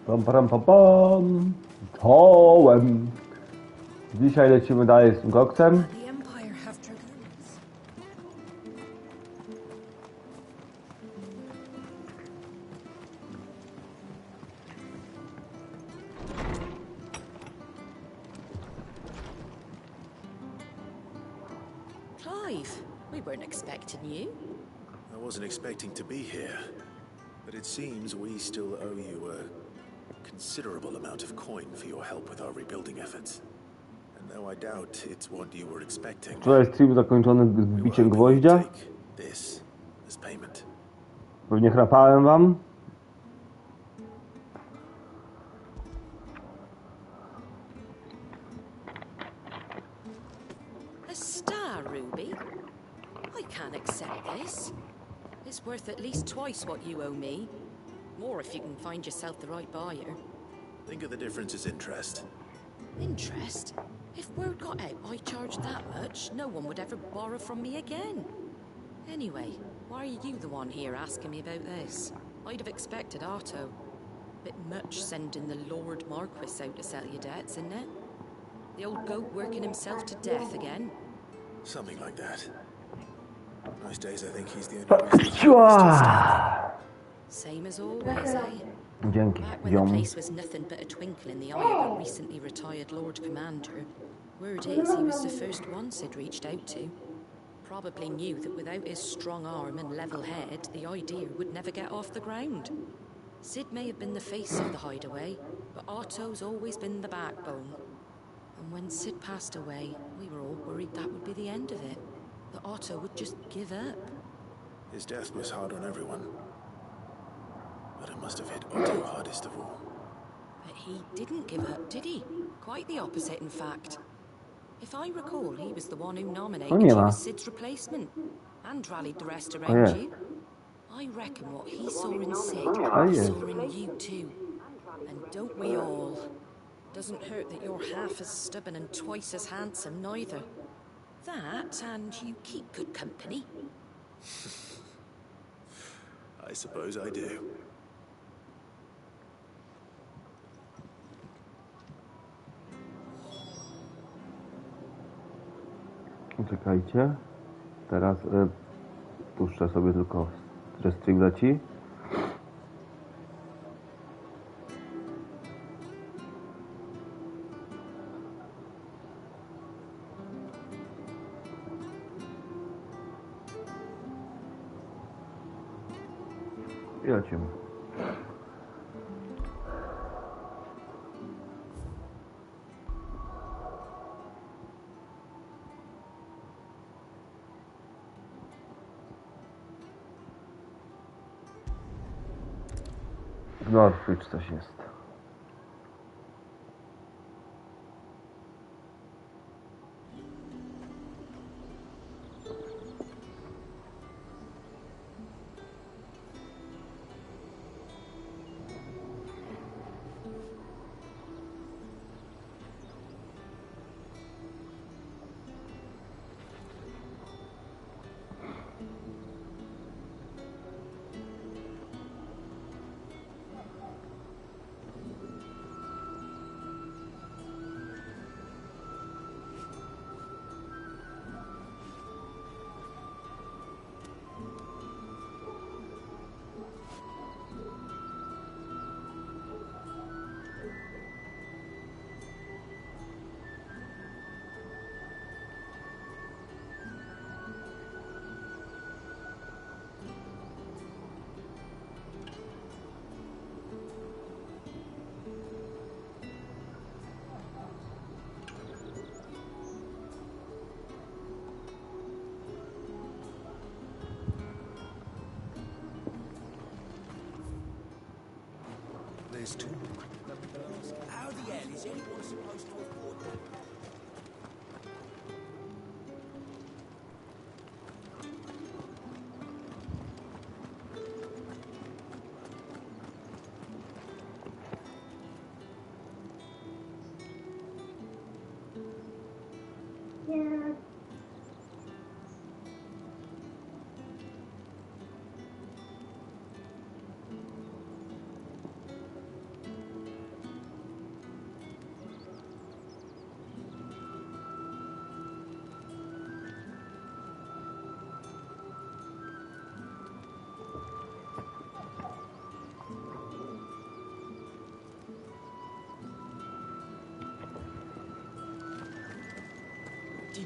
Pam, pam, pam, pam. Czołem. Dzisiaj lecimy dalej z tym koksem. Clive, we weren't expecting you. I wasn't expecting to be here, but it seems we still owe you a considerable amount of coin for your help with our rebuilding efforts. And though I doubt it's what you were expecting, Wczoraj stream zakończony wbiciem gwoździa. this as payment. Pewnie chrapałem wam. A star, Ruby? I can't accept this. It's worth at least twice what you owe me. More if you can find yourself the right buyer. Think of the difference as interest. Interest? If word got out I charged that much, no one would ever borrow from me again. Anyway, why are you the one here asking me about this? I'd have expected Otto. Bit much sending the Lord Marquis out to settle your debts, isn't it? The old goat working himself to death again? Something like that. Most days I think he's the only reason. Same as always, eh? Dzięki, Back when the place was nothing but a twinkle in the eye of a recently retired Lord Commander, word is he was the first one Sid reached out to. Probably knew that without his strong arm and level head, the idea would never get off the ground. Sid may have been the face of the hideaway, but Otto's always been the backbone. And when Sid passed away, we were all worried that would be the end of it. That Otto would just give up. His death was hard on everyone. But it must have hit Otto hardest of all. But he didn't give up, did he? Quite the opposite, in fact. If I recall, he was the one who nominated you as Sid's replacement, and rallied the rest around you. I reckon what he saw in Sid, he saw in you too. And don't we all? Doesn't hurt that you're half as stubborn and twice as handsome, neither. That, and you keep good company. I suppose I do. Czekajcie. Teraz puszczę sobie tylko, że stream leci. I lecimy. W Norwich coś jest. How the hell is anyone supposed to afford that?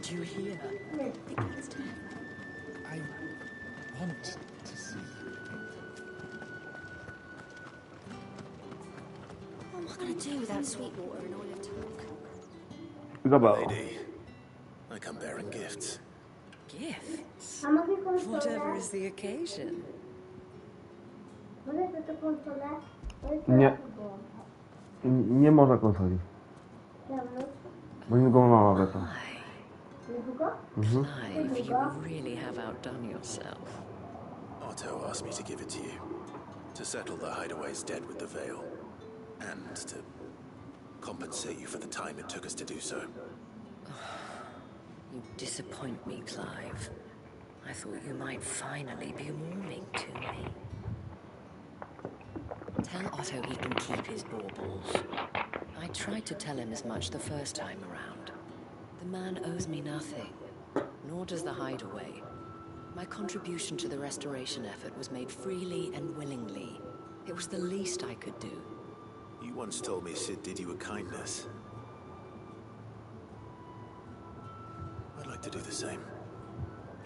Did you hear? The king's dead. I want to see. What am I going to do without Sweetwater and Olive Talk? Isabel. Lady, I come bearing gifts. Gifts? A mogę konsolę? Whatever is the occasion. Mogę za to konsolę? Nie. Nie można konsoli. Bo niedługo mama wraca. Niedługo? Clive, you really have outdone yourself. Otto asked me to give it to you. To settle the hideaway's debt with the veil. And to compensate you for the time it took us to do so. You disappoint me, Clive. I thought you might finally be warming to me. Tell Otto he can keep his baubles. I tried to tell him as much the first time around. The man owes me nothing, nor does the hideaway. My contribution to the restoration effort was made freely and willingly. It was the least I could do. You once told me Sid did you a kindness. I'd like to do the same.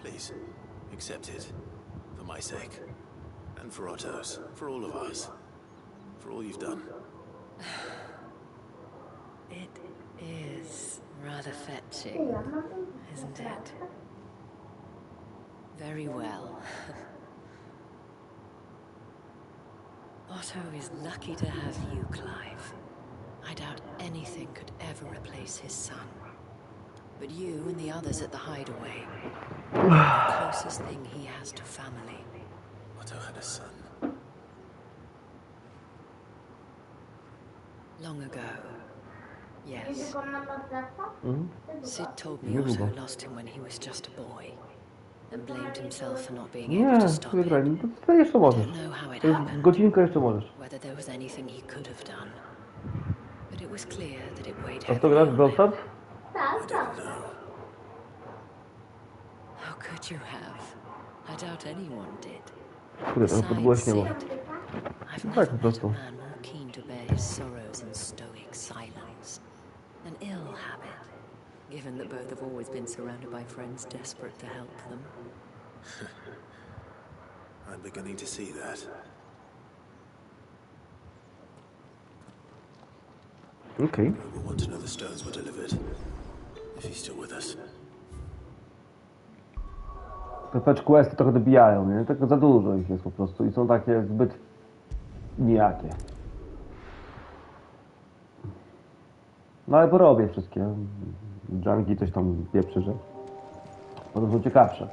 Please, accept it. For my sake. And for Otto's. For all of us. For all you've done. It is rather fetching, isn't it? Very well. Otto is lucky to have you, Clive. I doubt anything could ever replace his son. But you and the others at the hideaway are the closest thing he has to family. Otto had a son. Long ago, yes. Tylko na morderstwo? Sid told me Niedługo. Otto lost him when he was just a boy. And blamed himself for not being able Nie, to stop wygraj. it. To jeszcze możesz. Don't know how it To jest happened. godzinkę jeszcze możesz. Whether there was anything he could have done. But it was clear that it weighed A w to grasz w heavily Brawl on him. Stars? Tak, tak. How could you have? I doubt anyone did. Kurde, to podgłośnie było. I've Tak, never po met prostu. a man more keen to bear his sorrows in stoic silence. An ill habit, given that both have always been surrounded by friends desperate to help them. I'm beginning to see that. Okej. We'll want to know the stones were delivered. If he's still with us. Te patch questy trochę dobijają, nie? Tylko za dużo ich jest po prostu i są takie zbyt nijakie. No ale porobię wszystkie. Junki coś tam pieprzy, że potem są ciekawsze.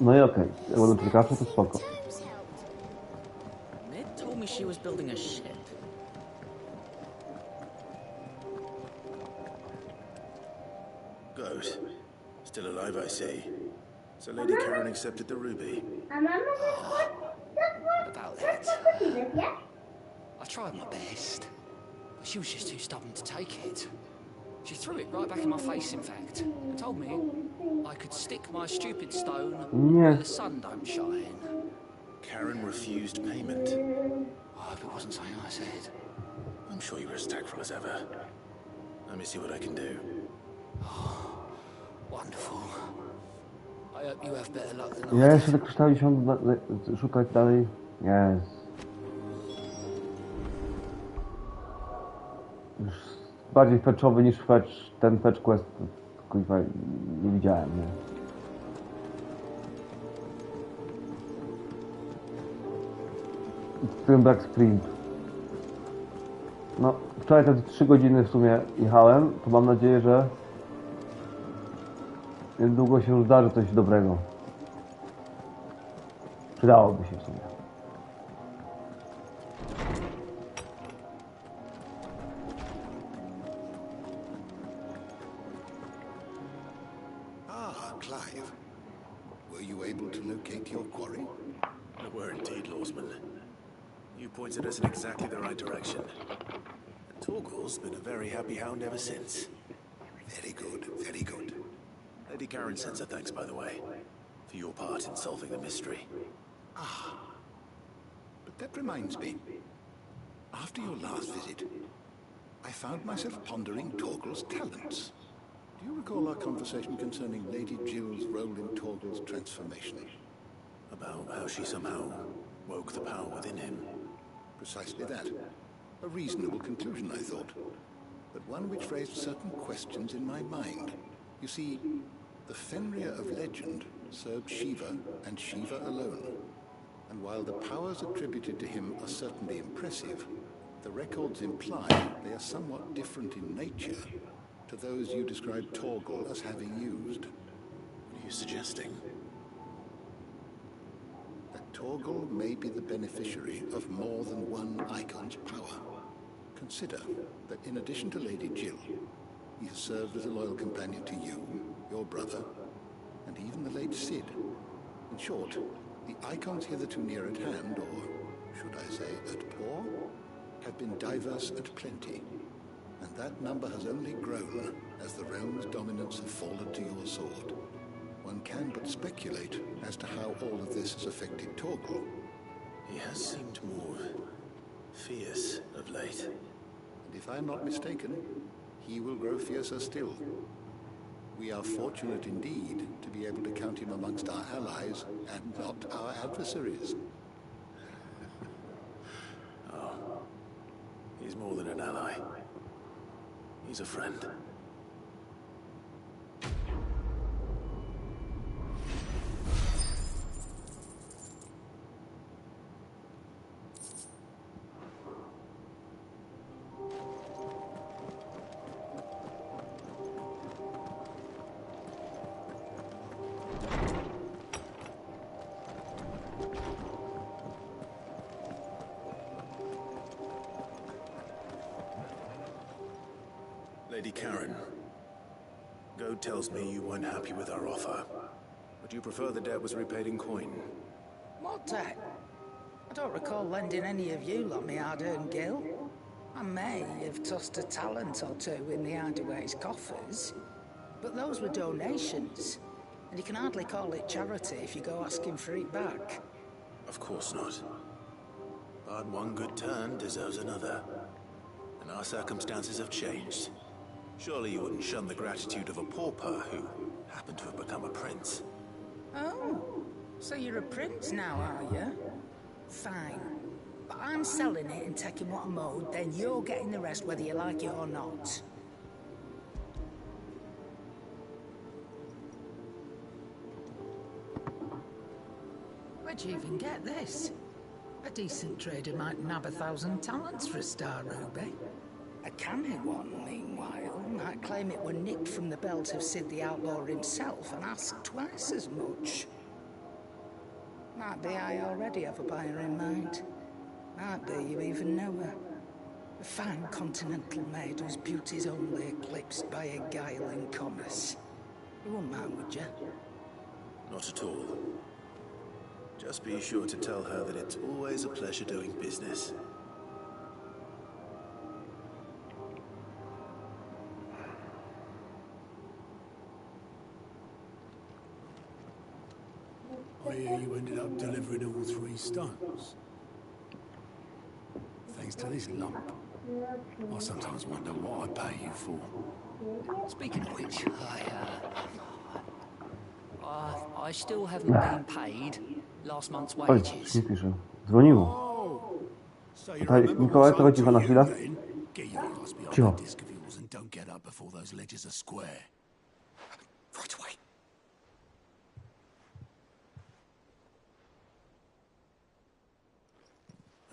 No i okej, jak będą ciekawsze, to spoko. Ned told me she was building a ship. Goat. Still alive, I see. So Lady Karen accepted the ruby. A mama About that. nie? I tried my best, but she was just too stubborn to take it. She threw it right back in my face, in fact, and told me I could stick my stupid stone where Nie. the sun don't shine. Karen refused payment. I hope it wasn't something I said. I'm sure you were as tactful as ever. Let me see what I can do. Wonderful. I hope you have better luck than I Ja did. jeszcze te kryształy się szukać dalej. Jest. Już bardziej fetchowy niż fetch, ten fetch quest, kurwa, nie widziałem, nie? Ten brak sprint. No, wczoraj te 3 godziny w sumie jechałem, to mam nadzieję, że niedługo się zdarzy coś dobrego. Przydałoby się w sumie. Ah, Clive. Were you able to locate your quarry? We were indeed, Lawsman. You pointed us in exactly the right direction. And Torgal's been a very happy hound ever since. Very good, very good. Lady Karen sends her thanks, by the way, for your part in solving the mystery. But that reminds me. After your last visit, I found myself pondering Torgal's talents. Do you recall our conversation concerning Lady Jill's role in Torgal's transformation? About how she somehow woke the power within him. Precisely that. A reasonable conclusion, I thought, but one which raised certain questions in my mind. You see, the Fenrir of legend served Shiva and Shiva alone. And while the powers attributed to him are certainly impressive, the records imply they are somewhat different in nature to those you described Torgal as having used. What are you suggesting? That Torgal may be the beneficiary of more than one icon's power. Consider that in addition to Lady Jill, he has served as a loyal companion to you, your brother, and even the late Cid. In short, the icons hitherto near at hand, or should I say at paw, have been diverse and plenty, and that number has only grown as the realm's dominance have fallen to your sword. One can but speculate as to how all of this has affected Torgal. He has seemed more fierce of late. And if I am not mistaken, he will grow fiercer still. We are fortunate indeed to be able to count him amongst our allies and not our adversaries. Oh, he's more than an ally. He's a friend. Lady Karen, Goad tells me you weren't happy with our offer. Would you prefer the debt was repaid in coin? What debt? I don't recall lending any of you lot me hard-earned gil. I may have tossed a talent or two in the Hardaway's coffers, but those were donations, and you can hardly call it charity if you go asking for it back. Of course not. But one good turn deserves another. And our circumstances have changed. Surely you wouldn't shun the gratitude of a pauper who happened to have become a prince. Oh, so you're a prince now, are you? Fine. But I'm selling it and taking what I'm owed, then you're getting the rest whether you like it or not. Where'd you even get this? A decent trader might nab 1,000 talents for a star ruby. A canny one, meanwhile, might claim it were nicked from the belt of Cid the Outlaw himself and ask twice as much. Might be I already have a buyer in mind. Might be you even know her. A fine continental maid whose beauty's only eclipsed by a guile in commerce. You wouldn't mind, would you? Not at all. Just be sure to tell her that it's always a pleasure doing business. I hear you ended up delivering all 3 stones. Thanks to this lump. I sometimes wonder what I pay you for. Speaking of which, I still haven't been paid last month's Oj, wages. nie pisze. Dzwoniło. Oh, so you Tutaj, remember Mikołaj, what's trochę owed cicho to na you chwilę. then? Get your ass behind Cicho. that disc of yours and don't get up before those ledgers are square. Right away.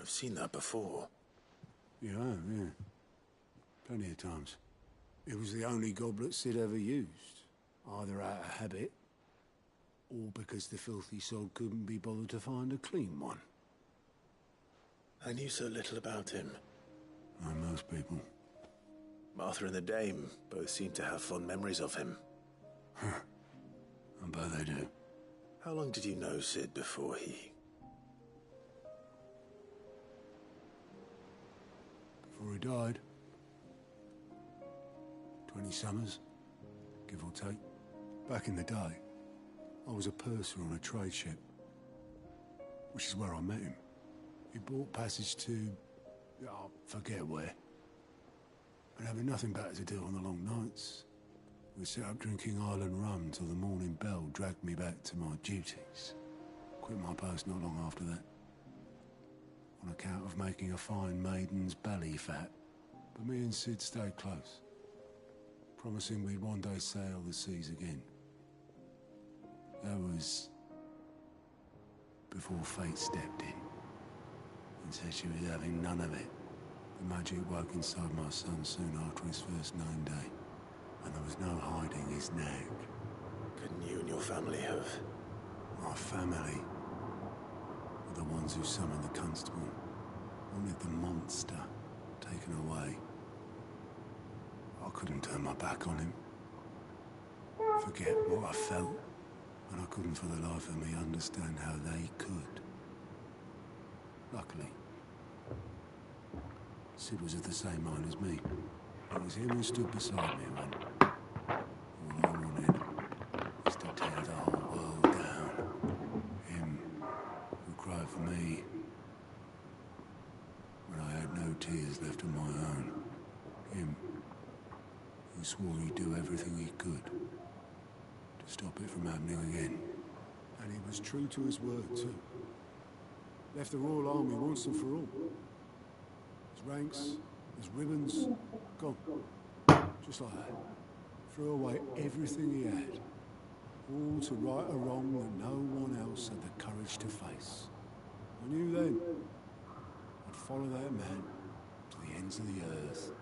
I've seen that before. Yeah. Plenty of times. It was the only goblet Sid ever used. Either out of habit, or because the filthy sod couldn't be bothered to find a clean one. I knew so little about him. Like most people. Martha and the Dame both seem to have fond memories of him. I bet they do. How long did you know Cid before he... Before he died. 20 summers, give or take. Back in the day, I was a purser on a trade ship, which is where I met him. He bought passage to, forget where. And having nothing better to do on the long nights, We set up drinking Island rum till the morning bell dragged me back to my duties. Quit my post not long after that. On account of making a fine maiden's belly fat. But me and Sid stayed close, promising we'd one day sail the seas again. That was before fate stepped in and said she was having none of it. The magic woke inside my son soon after his first name day, and there was no hiding his nag. Couldn't you and your family have? My family were the ones who summoned the constable, wanted the monster taken away. I couldn't turn my back on him, forget what I felt, and I couldn't for the life of me understand how they could. Luckily, Sid was of the same mind as me. It was him who stood beside me when all I wanted was to tear the whole world down. Him who cried for me when I had no tears left of my own. Him who swore he'd do everything he could to stop it from happening again. And he was true to his word too. Left the Royal Army once and for all. His ranks, his ribbons, gone. Just like that. Threw away everything he had. All to right a wrong that no one else had the courage to face. I knew then I'd follow that man to the ends of the earth.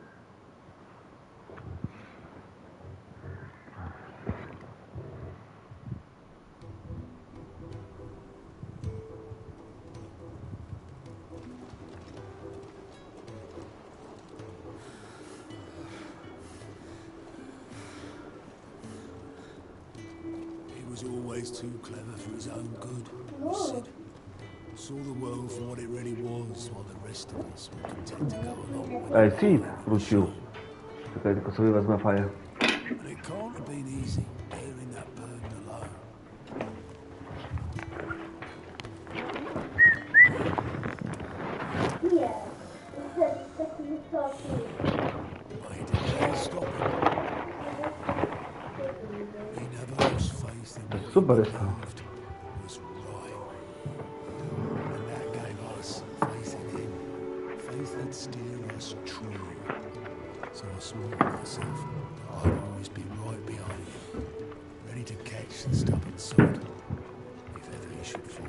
He was always too clever for his own good, Sid. Saw the world for what it really was, while the rest of us were content to go along with Ej, Sid wrócił. Czekaj, tylko sobie wezmę faję. And it can't have been easy, bearing that burden alone. Nie. Taki wysoki. But he didn't let it stop him. He never lost faith in what Super he jest to. believed was right. And that gave us faith in him. Faith that'd steer us true. So I swore to myself that I'd always be right behind him, ready to catch the stubborn sod, if ever he should fall.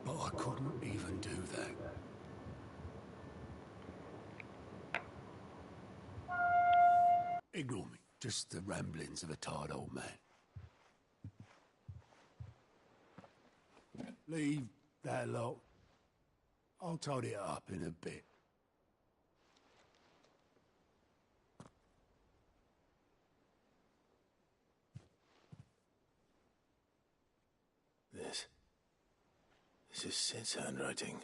But I couldn't even do that. Ignore me. Just the ramblings of a tired old man. Leave that lot. I'll tidy it up in a bit. This is Sid's handwriting.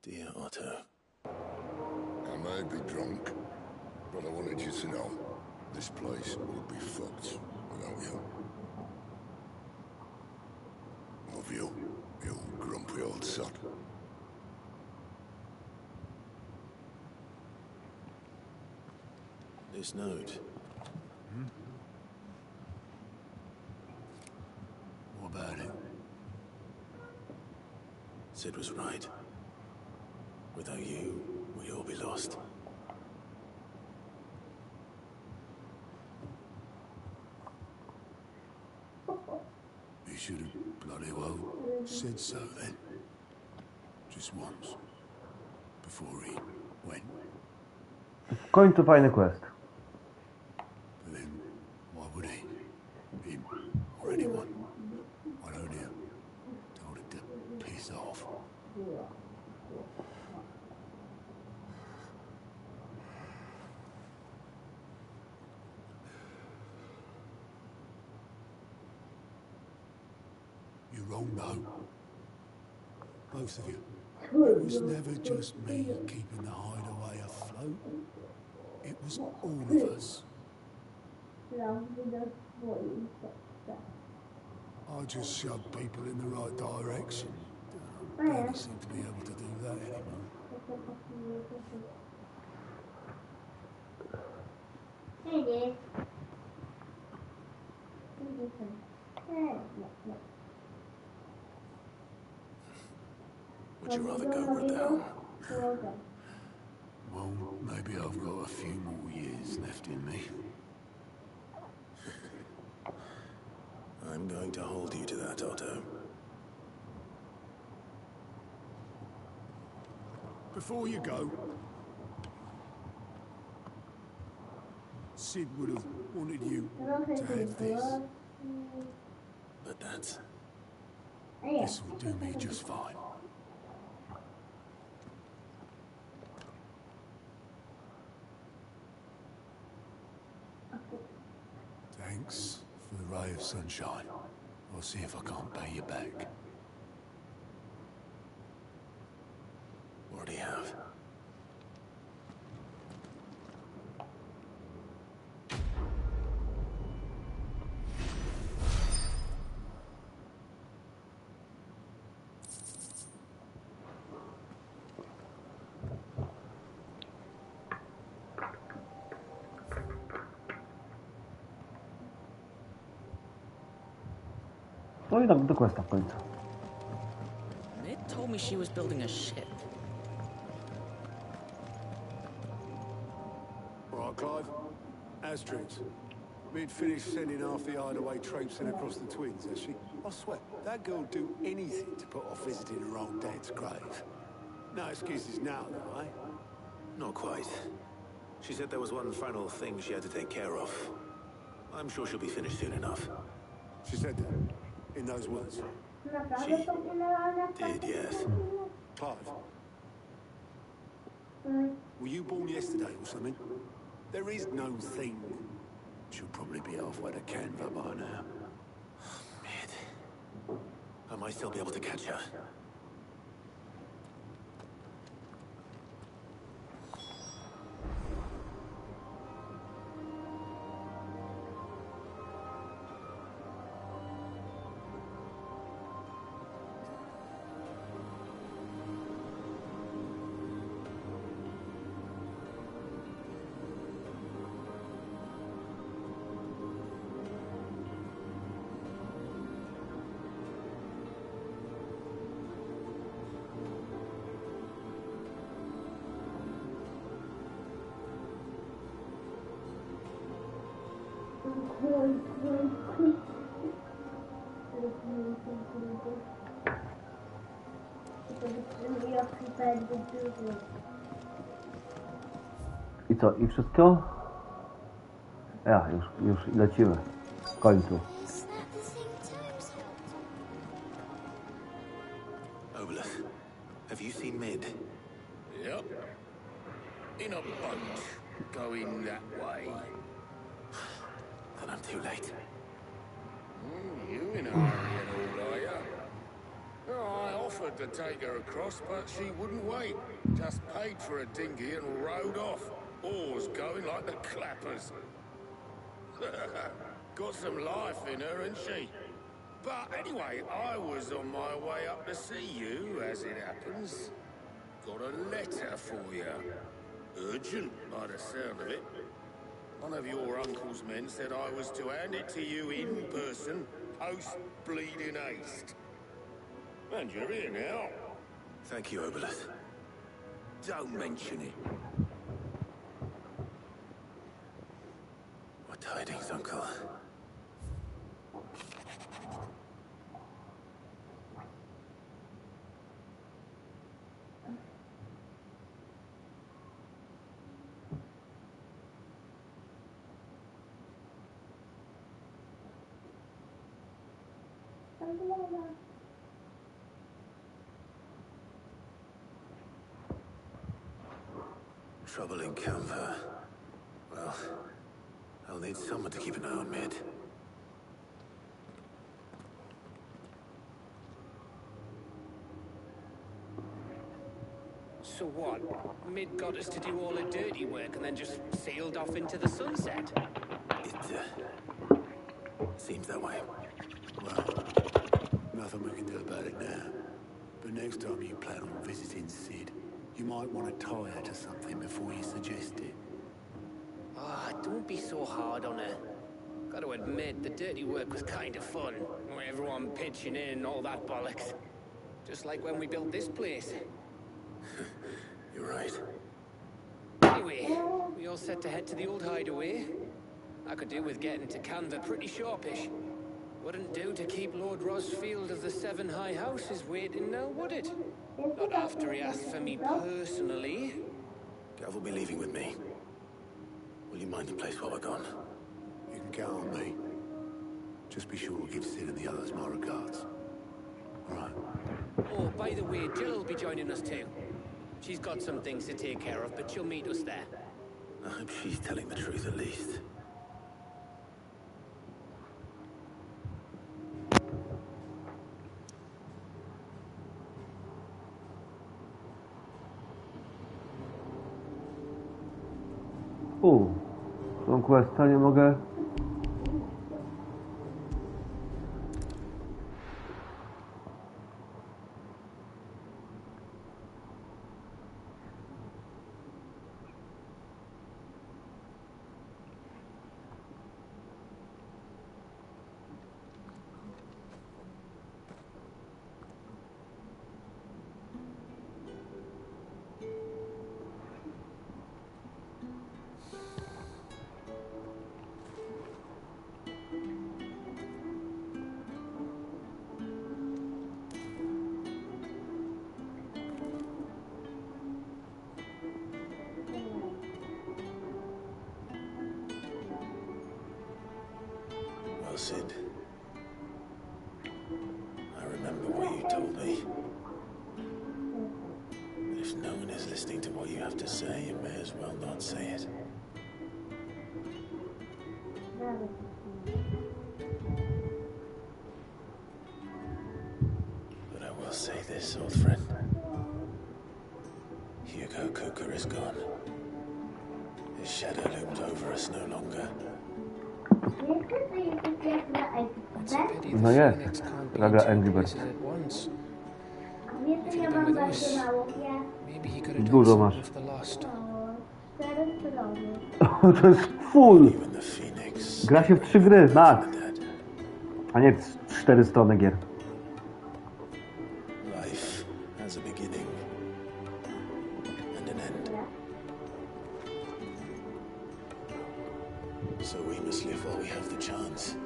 Dear Otto. I may be drunk, but I wanted you to know this place would be fucked without you. Love you, you grumpy old sod. This note. What about it? Sid was right. Without you, we'd all be lost. He should have bloody well said so then. Just once. Before he went. W końcu fajny quest. But then, why would he? Him or anyone? I'd only have told it to piss off. You're wrong, though. Both of you. It was never just me keeping the hideaway afloat. It was all of us. I just shove people in the right direction. I barely seem to be able to do that anymore. Would you rather go or down? Well, maybe I've got a few more years left in me. I'm going to hold you to that, Otto. Before you go, Sid would have wanted you to have this. But that's... This will do me just fine. Thanks for the ray of sunshine. I'll see if I can't pay you back. Already have. No i do questa w końcu. Ned told me she was building a ship. Right, Clive. Astrid. Mid finished sending half the hideaway traipsing across the twins, has she? I swear, that girl'd do anything to put off visiting her old dad's grave. No excuses now, though, eh? Not quite. She said there was one final thing she had to take care of. I'm sure she'll be finished soon enough. She said that, in those words. She did, yes. Clive. Were you born yesterday or something? There is no thing. She'll probably be halfway to Canva by now. Mid. I might still be able to catch her. I co? I wszystko? Ja, już lecimy. W końcu. Obeleth, have you seen Mid? Yep. In a boat, going that way. Then I'm too late. You in a hurry and all, are you? Oh, I offered to take her across, but she wouldn't wait. Just paid for a dinghy and rowed off. Oars going like the clappers. Got some life in her, ain't she? But anyway, I was on my way up to see you, as it happens. Got a letter for you. Urgent, by the sound of it. One of your uncle's men said I was to hand it to you in person, post-bleeding haste. And you're here now. Thank you, Obeleth. Don't mention it. What tidings, Uncle? Trouble in Canva. Well, I'll need someone to keep an eye on Mid. So what? Mid got us to do all the dirty work and then just sailed off into the sunset? It seems that way. Nothing we can do about it now. But next time you plan on visiting Sid, you might want to tie her to something before you suggest it. Ah, don't be so hard on her. Gotta admit, the dirty work was kind of fun. Everyone pitching in and all that bollocks. Just like when we built this place. You're right. Anyway, we all set to head to the old hideaway. I could do with getting to Canva pretty sharpish. Wouldn't do to keep Lord Rosfield of the Seven High Houses waiting now, would it? Not after he asked for me personally. Gav will be leaving with me. Will you mind the place while we're gone? You can count on me. Just be sure to give Sid and the others my regards. All right. Oh, by the way, Jill will be joining us too. She's got some things to take care of, but she'll meet us there. I hope she's telling the truth at least. Tą questa nie mogę. Well, Sid, I remember what you told me. But if no one is listening to what you have to say, you may as well not say it. But I will say this, old friend. Hugo Cooker is gone. His shadow looms over us no longer. No jest. Gra Angry Birds. Dużo masz. To jest full. Gra się w 3 gry, max. A nie w 4 strony gier. Life has a beginning and an end. So we must live while we have the chance.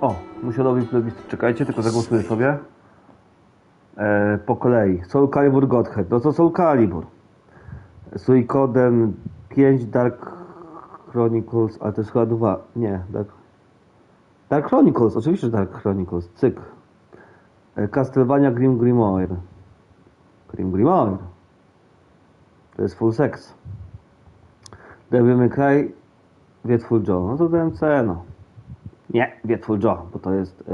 O, musiałoby plebiscyt. Czekajcie, tylko zagłosuję sobie. Po kolei. Soul Calibur Godhead. No to Soul Calibur. Suikoden 5 Dark Chronicles, ale to jest chyba 2. Nie, Dark Chronicles, oczywiście, że Dark Chronicles. Cyk. Castlevania Grim Grimoire. Grim Grimoire. To jest full sex. Devil May Cry, Wietful Joe. No to DMC, no. Nie, Wietful Joe, bo to jest...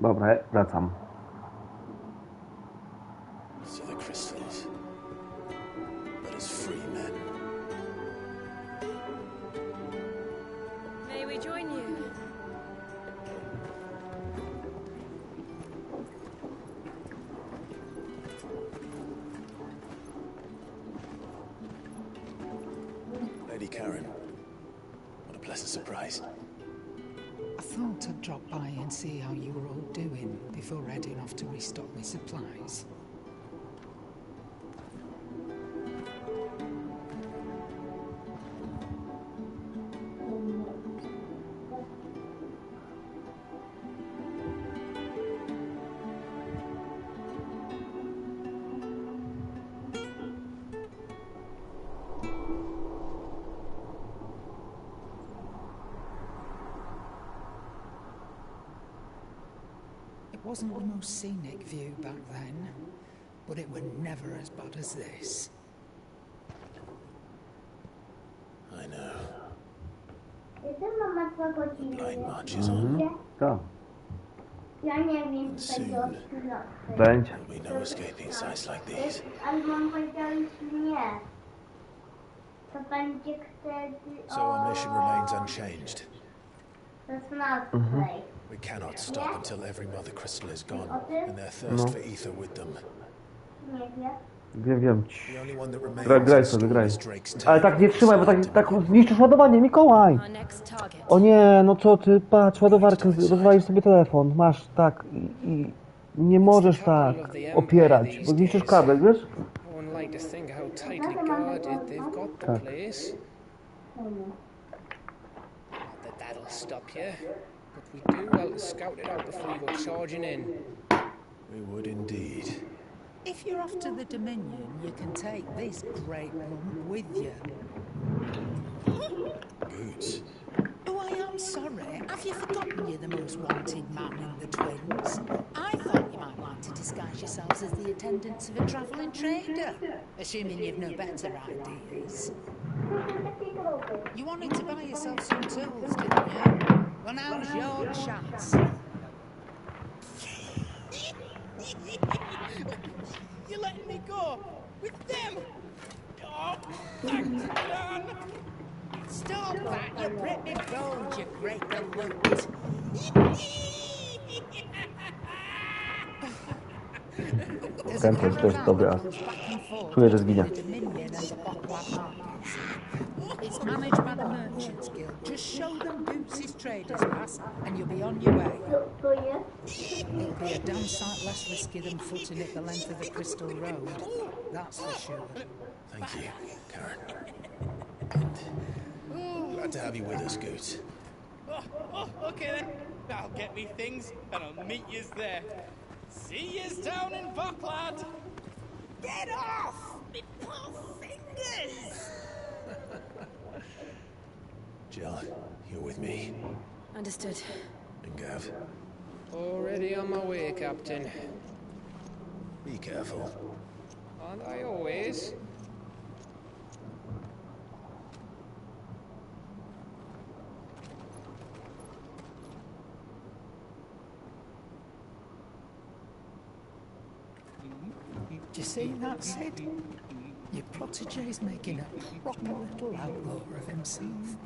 Dobra, wracam. To the crystals. Let us free men. May we join you? Lady Karen, what a pleasant surprise. I thought I'd drop by and see how you were all doing before heading off to restock my supplies. wasn't the most scenic view back then, but it were never as bad as this. I know. Jestem mama 2 godziny. Blind marches on. Tak. Ja nie wiem, czy Soon. będzie od północy. Będzie. There'll be no escaping sights like these. Ale mam powiedział, jeśli nie, to będzie wtedy So our mission remains unchanged. 16. We cannot stop until every mother crystal is gone, and their thirst No. for ether with them. Nie wiem. Wiem. The only one that remains Graj in sobie, store graj. is Drake's Ale tak nie trzymaj, bo tak zniszczysz ładowanie, Mikołaj! Our next target. O nie, no co ty, patrz, ładowarkę, rozwalisz sobie telefon, masz, tak, i nie możesz tak opierać, bo zniszczysz kabel, wiesz? I wouldn't like to think how tightly guarded they've got the Tak. place. Not that that'll stop you, but we do well to scout it out before you go charging in. We would indeed. If you're off to the Dominion, you can take this great lump with you. Boots. Oh, I am sorry. Have you forgotten you're the most wanted man in the Twins? I thought you might like to disguise yourselves as the attendants of a travelling trader, assuming you've no better ideas. You wanted to buy yourself some tools, didn't you? Well, now's your chance. You're letting me go with them. Oh, Stop that, you break me bones, you great galoot. Ten to jest dobry as. Czuję, że zginie. It's managed by the Merchants Guild. Just show them Boots' traders pass and you'll be on your way. To jest? It'll be a damn sight less risky than footing it the length of the Crystal Road. That's for sure. Thank you, Karen. Glad to have you with us, Goose. Okay then. I'll get me things and I'll meet yous there. See yous down in Bucklad. Get off! Me poor fingers! Jill, you're with me. Understood. And Gav, Already on my way, Captain. be careful. Aren't I always? Do you see that, Sid? Your protégé's making a proper little outlaw of himself.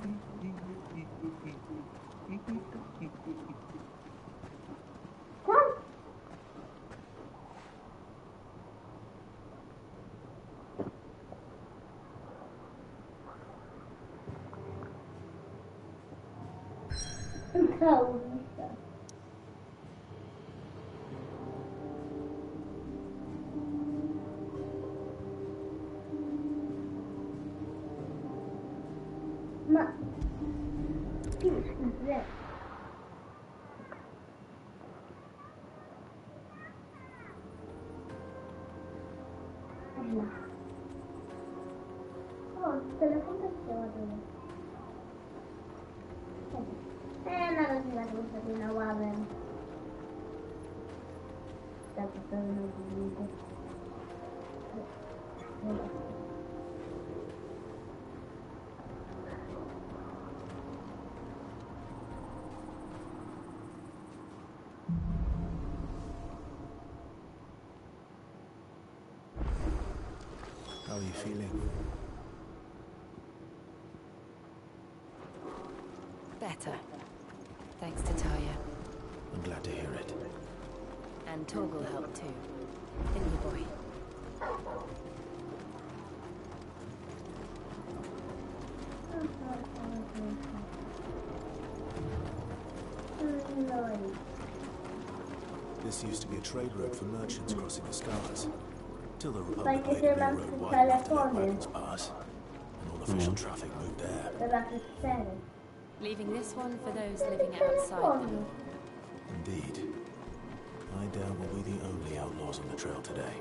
Udało mi się. Ma. Już widzę. O, telefon też się ładuje. Nawet nie ładnie sobie na ławę. Tak, to pewno widzę. How are you feeling? Better. Thanks to Talia. I'm glad to hear it. And Torgal helped too. Didn't you, boy? This used to be a trade road for merchants crossing the Scars. Till the Republic Like laid if a you're new about road to wide enough to let telephone wagons pass. And all official traffic moved there. Teraz jest 4. Leaving this one for those living outside them. Indeed. I doubt we'll be the only outlaws on the trail today.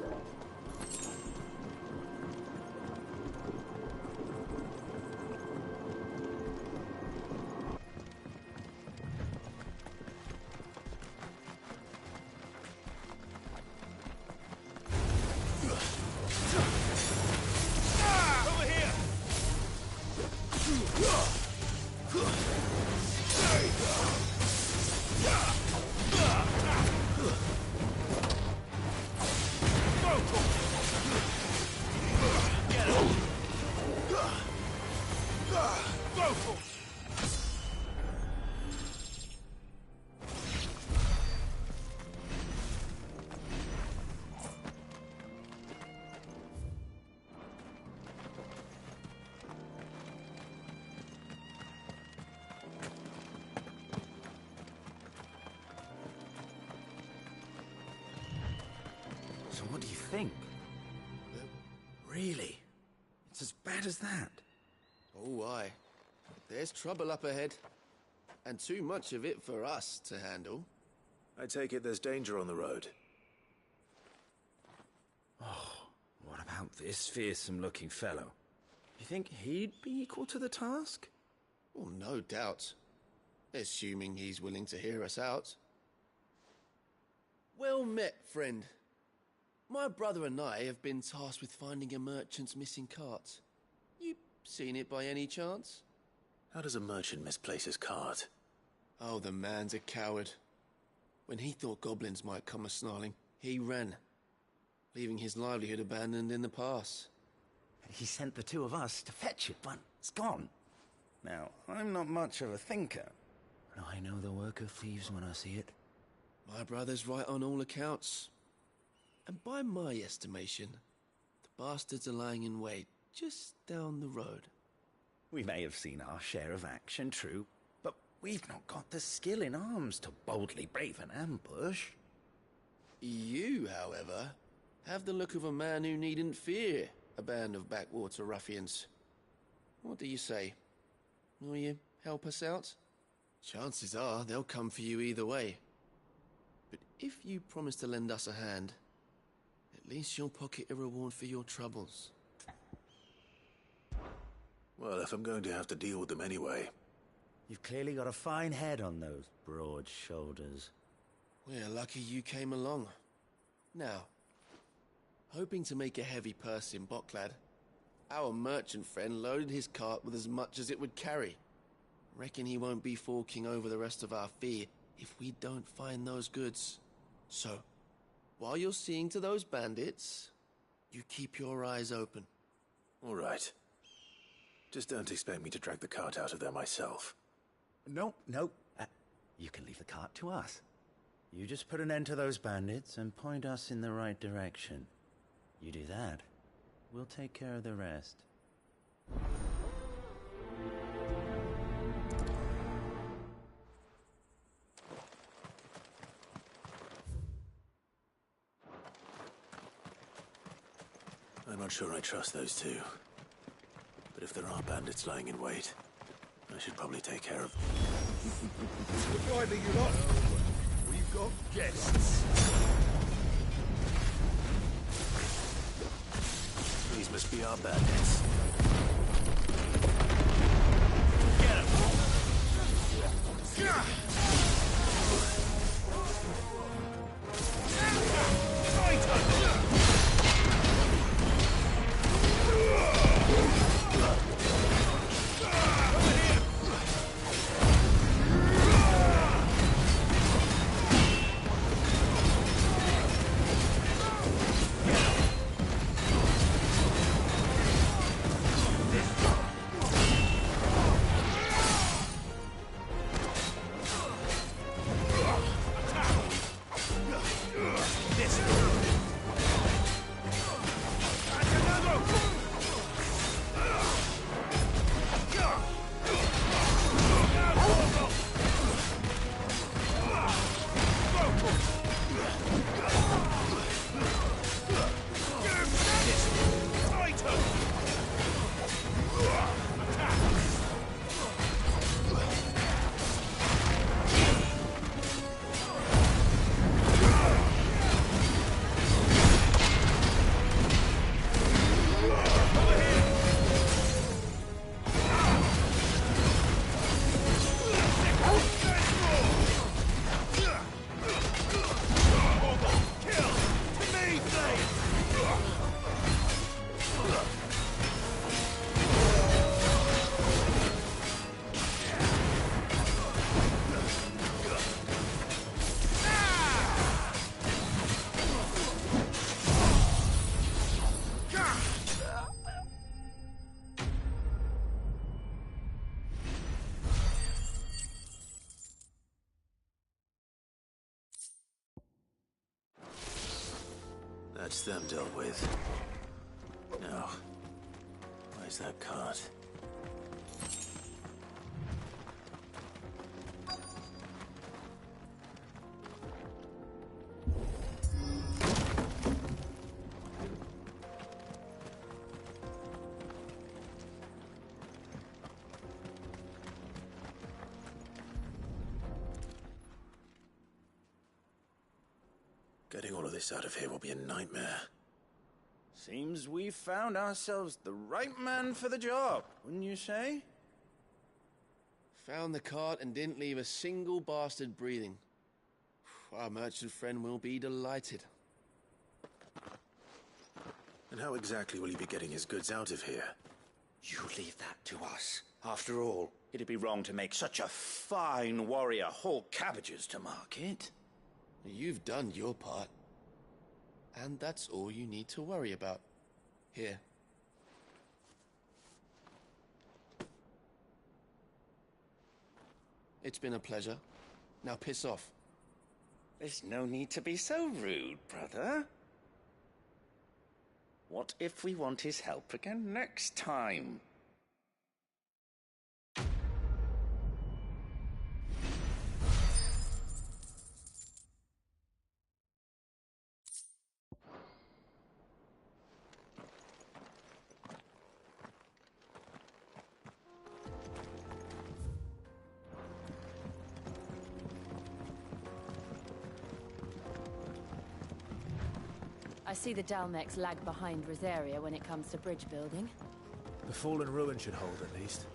So what do you think? Really? It's as bad as that. Oh, aye. There's trouble up ahead. And too much of it for us to handle. I take it there's danger on the road. Oh, what about this fearsome-looking fellow? You think he'd be equal to the task? Well, no doubt. Assuming he's willing to hear us out. Well met, friend. My brother and I have been tasked with finding a merchant's missing cart. You seen it by any chance? How does a merchant misplace his cart? Oh, the man's a coward. When he thought goblins might come a-snarling, he ran, leaving his livelihood abandoned in the pass. He sent the two of us to fetch it, but it's gone. Now, I'm not much of a thinker, but I know the work of thieves when I see it. My brother's right on all accounts. And by my estimation, the bastards are lying in wait just down the road. We may have seen our share of action, true, but we've not got the skill in arms to boldly brave an ambush. You, however, have the look of a man who needn't fear a band of backwater ruffians. What do you say? Will you help us out? Chances are they'll come for you either way. But if you promise to lend us a hand, at least you'll pocket a reward for your troubles. Well, if I'm going to have to deal with them anyway. You've clearly got a fine head on those broad shoulders. We're lucky you came along. Now, hoping to make a heavy purse in Bocklad, our merchant friend loaded his cart with as much as it would carry. Reckon he won't be forking over the rest of our fee if we don't find those goods. So, while you're seeing to those bandits, you keep your eyes open. All right. Just don't expect me to drag the cart out of there myself. No. You can leave the cart to us. You just put an end to those bandits and point us in the right direction. You do that, we'll take care of the rest. I'm not sure I trust those two. But if there are bandits lying in wait, I should probably take care of them. Quietly, you lot. We've got guests. These must be our bandits. Get him! That's them dealt with. Now, where's that cart? Getting all of this out of here will be a nightmare. Seems we've found ourselves the right man for the job, wouldn't you say? Found the cart and didn't leave a single bastard breathing. Our merchant friend will be delighted. And how exactly will he be getting his goods out of here? You leave that to us. After all, it'd be wrong to make such a fine warrior haul cabbages to market. You've done your part. And that's all you need to worry about. Here. It's been a pleasure. Now piss off. There's no need to be so rude, brother. What if we want his help again next time? I see the Dalmex lag behind Rosaria when it comes to bridge building. The fallen ruin should hold, at least.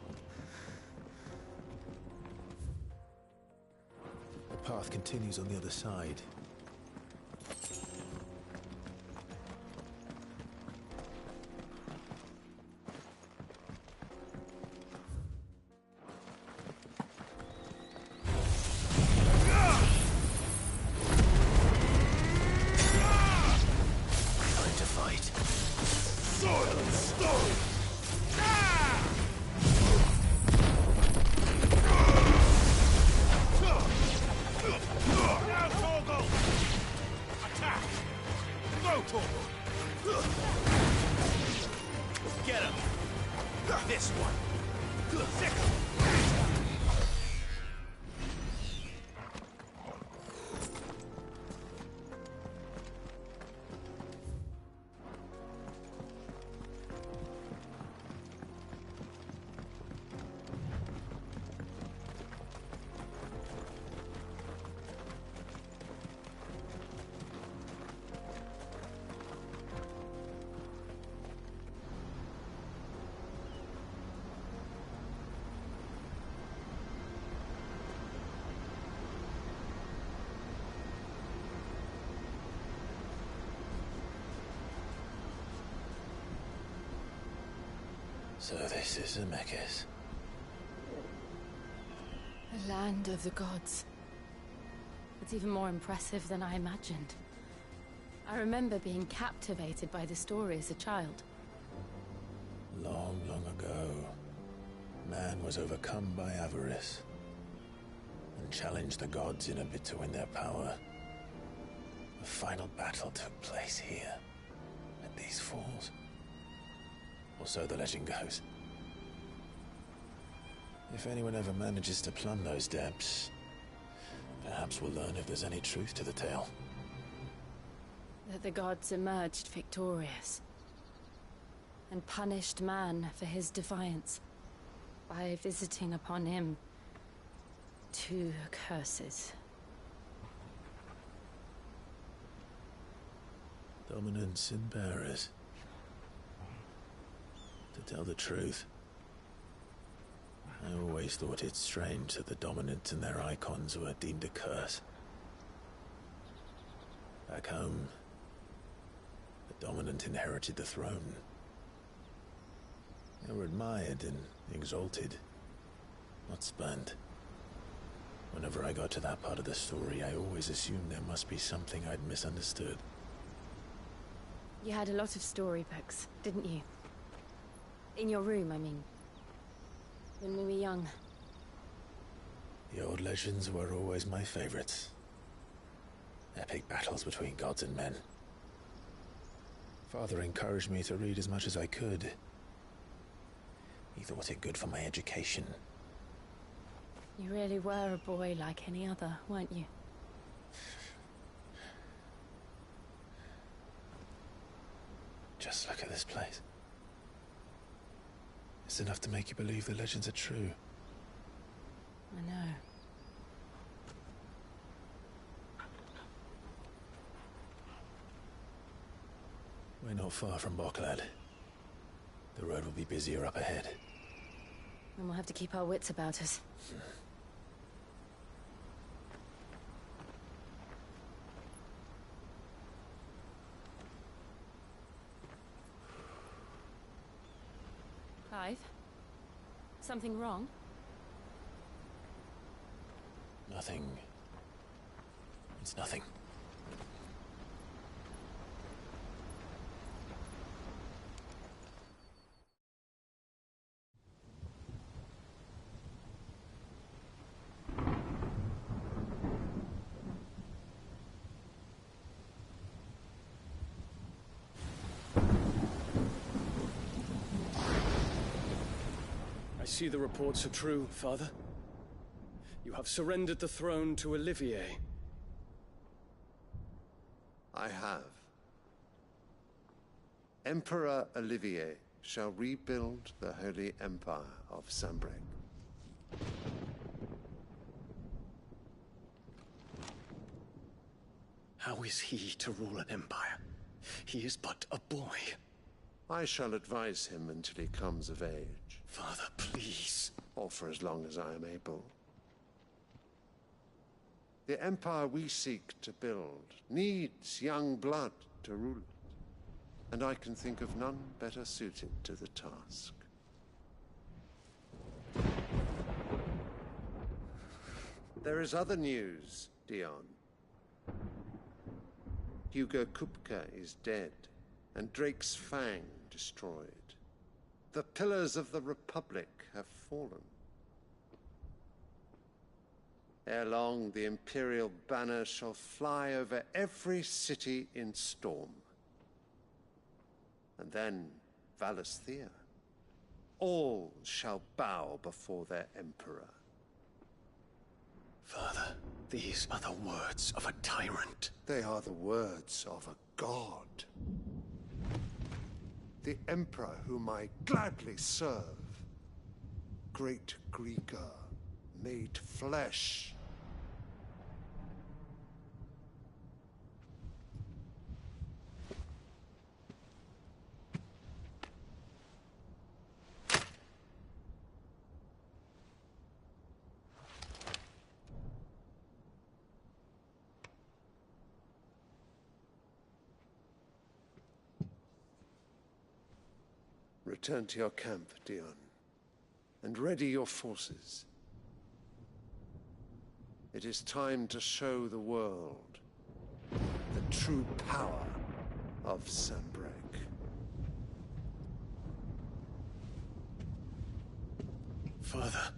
The path continues on the other side. Get him! This one! So this is Zemeckis. The land of the gods. It's even more impressive than I imagined. I remember being captivated by the story as a child. Long, long ago, man was overcome by avarice and challenged the gods in a bid to win their power. The final battle took place here, at these falls. Or so the legend goes. If anyone ever manages to plumb those depths, perhaps we'll learn if there's any truth to the tale. That the gods emerged victorious and punished man for his defiance by visiting upon him 2 curses. Dominance and bearers. To tell the truth, I always thought it strange that the dominant and their icons were deemed a curse. Back home, the dominant inherited the throne. They were admired and exalted, not spurned. Whenever I got to that part of the story, I always assumed there must be something I'd misunderstood. You had a lot of storybooks, didn't you? In your room, I mean. When we were young. The old legends were always my favorites. Epic battles between gods and men. Father encouraged me to read as much as I could. He thought it good for my education. You really were a boy like any other, weren't you? Just look at this place. It's enough to make you believe the legends are true. I know. We're not far from Boklad. The road will be busier up ahead. And we'll have to keep our wits about us. Clive? Something wrong? Nothing. It's nothing. I see the reports are true, Father. You have surrendered the throne to Olivier. I have. Emperor Olivier shall rebuild the Holy Empire of Sambrec. How is he to rule an empire? He is but a boy. I shall advise him until he comes of age. Father, please. Or for as long as I am able. The empire we seek to build needs young blood to rule it, and I can think of none better suited to the task. There is other news, Dion. Hugo Kupka is dead, and Drake's Fang destroyed. The pillars of the Republic have fallen. Ere long, the Imperial banner shall fly over every city in Storm. And then, Valisthea. All shall bow before their Emperor. Father, these are the words of a tyrant. They are the words of a god. The Emperor whom I gladly serve. Great Greeker, made flesh. Return to your camp, Dion, and ready your forces. It is time to show the world the true power of Sambrec. Father.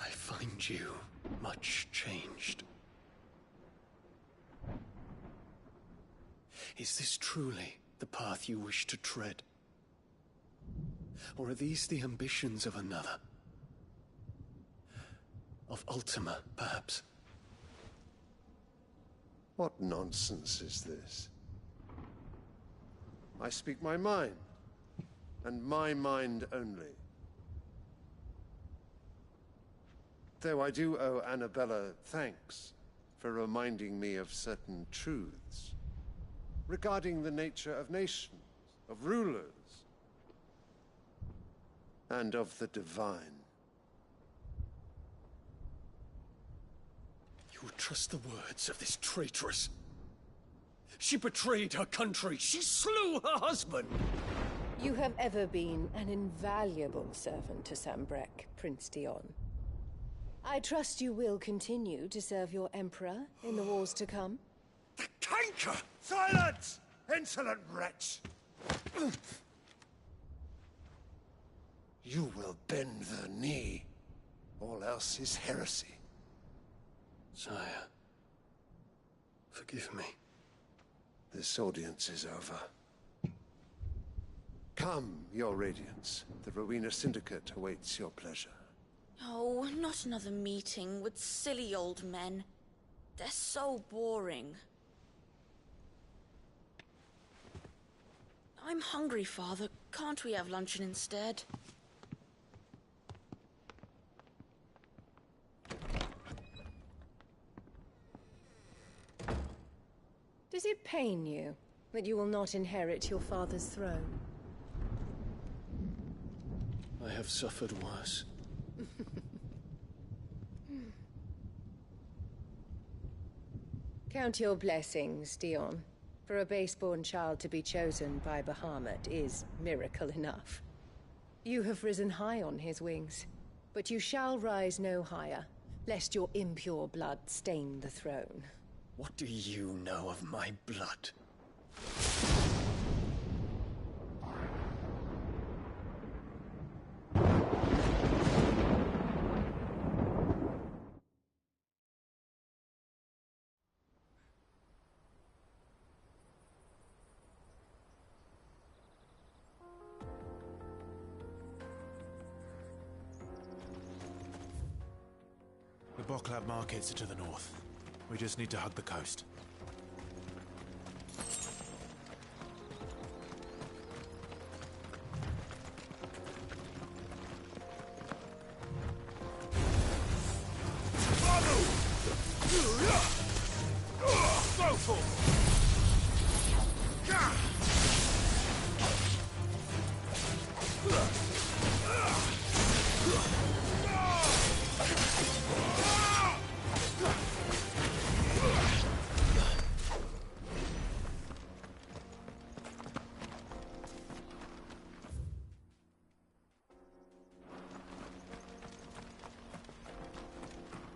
I find you much changed. Is this truly the path you wish to tread? Or are these the ambitions of another? Of Ultima, perhaps? What nonsense is this? I speak my mind, and my mind only. Though I do owe Annabella thanks for reminding me of certain truths regarding the nature of nations, of rulers, and of the divine. You would trust the words of this traitress? She betrayed her country. She slew her husband. You have ever been an invaluable servant to Sambrec, Prince Dion. I trust you will continue to serve your Emperor in the wars to come. Canker! Silence! Insolent wretch! You will bend the knee. All else is heresy. Sire, forgive me. This audience is over. Come, your Radiance. The Rowena Syndicate awaits your pleasure. Oh, not another meeting with silly old men. They're so boring. I'm hungry, Father. Can't we have luncheon instead? Does it pain you that you will not inherit your father's throne? I have suffered worse. Count your blessings, Dion. For a base-born child to be chosen by Bahamut is miracle enough. You have risen high on his wings, but you shall rise no higher, lest your impure blood stain the throne. What do you know of my blood? The Boklab markets are to the north. We just need to hug the coast. Go for it!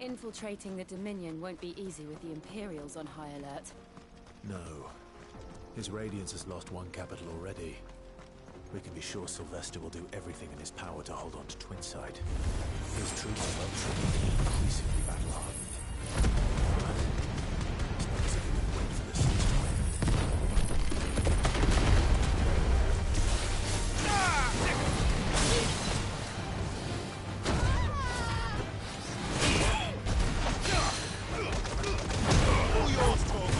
Infiltrating the Dominion won't be easy with the Imperials on high alert. No. His Radiance has lost one capital already. We can be sure Sylvester will do everything in his power to hold on to Twinside. His troops are well trained and increasingly battle-hardened. But it's not as if we can wait for this time. All yours, Torgal!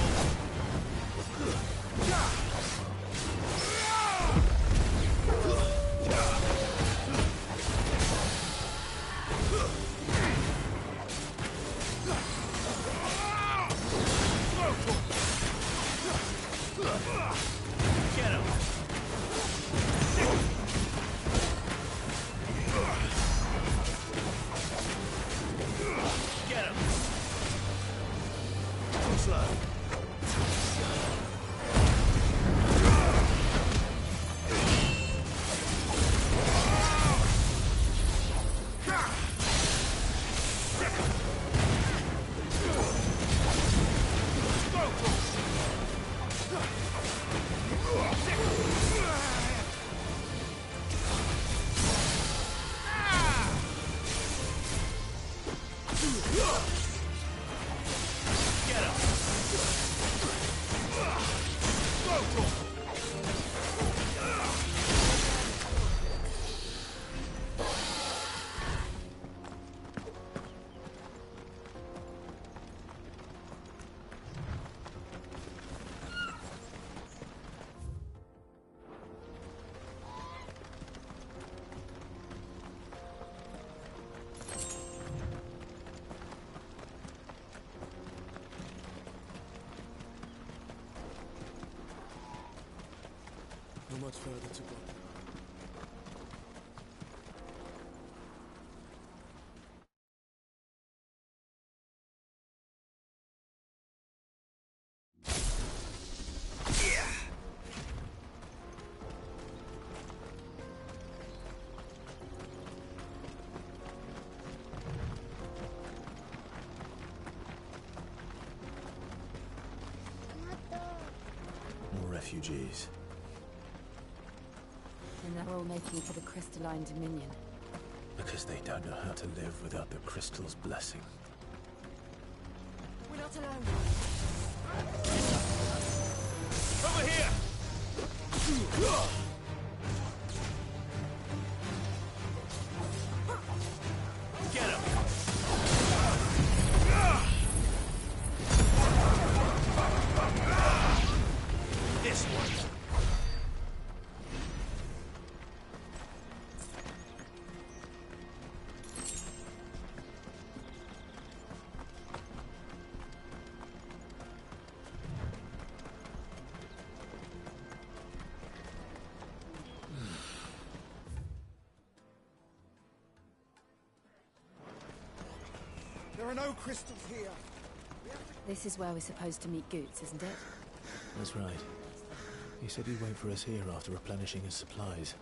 How much further to go? More refugees. And they're all making for the crystalline Dominion. Because they don't know how to live without the crystal's blessing. We're not alone. Over here! Get him! This one! are no crystals here. This is where we're supposed to meet Goots, isn't it? That's right. He said he'd wait for us here after replenishing his supplies.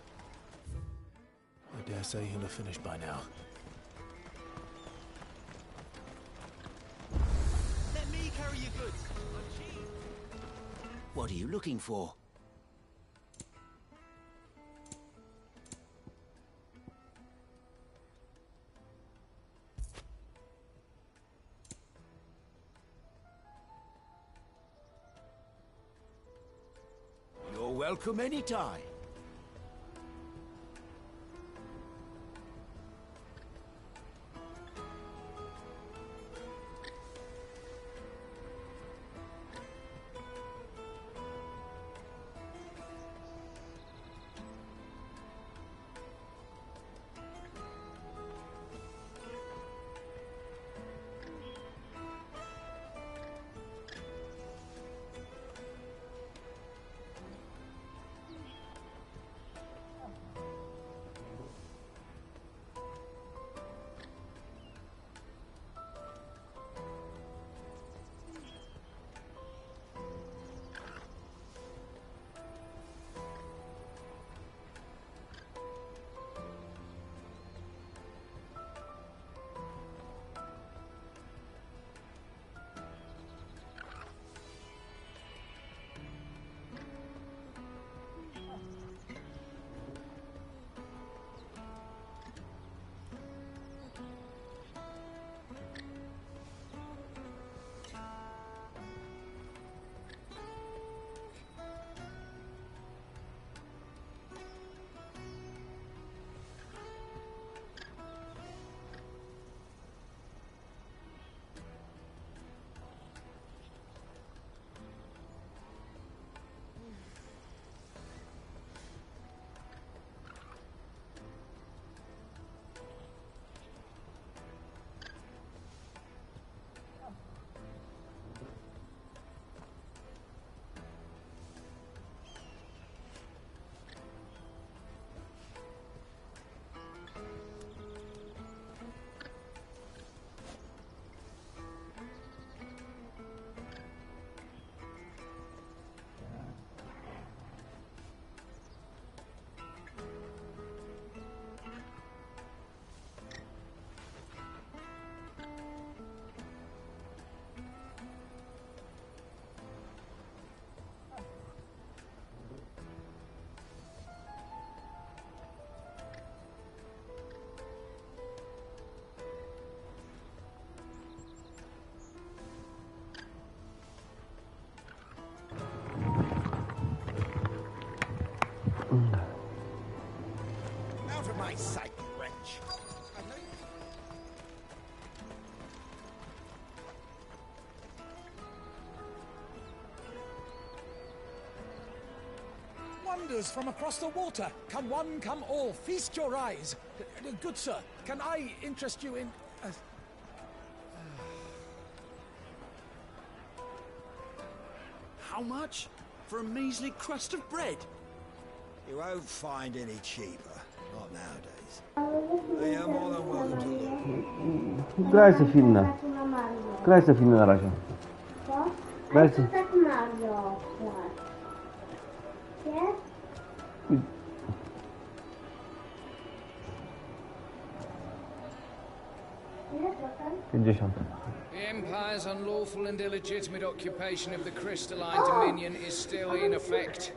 I dare say he'll have finished by now. Let me carry your goods. What are you looking for? You're welcome anytime. Out of my sight, wretch. Wonders from across the water. Come one, come all. Feast your eyes. Good sir, can I interest you in... How much? For a measly crust of bread? You won't find any cheaper. Not nowadays. But you're more than welcome to look. Graj se filmne. Graj se filmne na razie. Co? Graj Ale se... to tak Mario. Wiesz? Ile procent? 50. The Empire's unlawful and illegitimate occupation of the Crystalline Dominion is still in effect.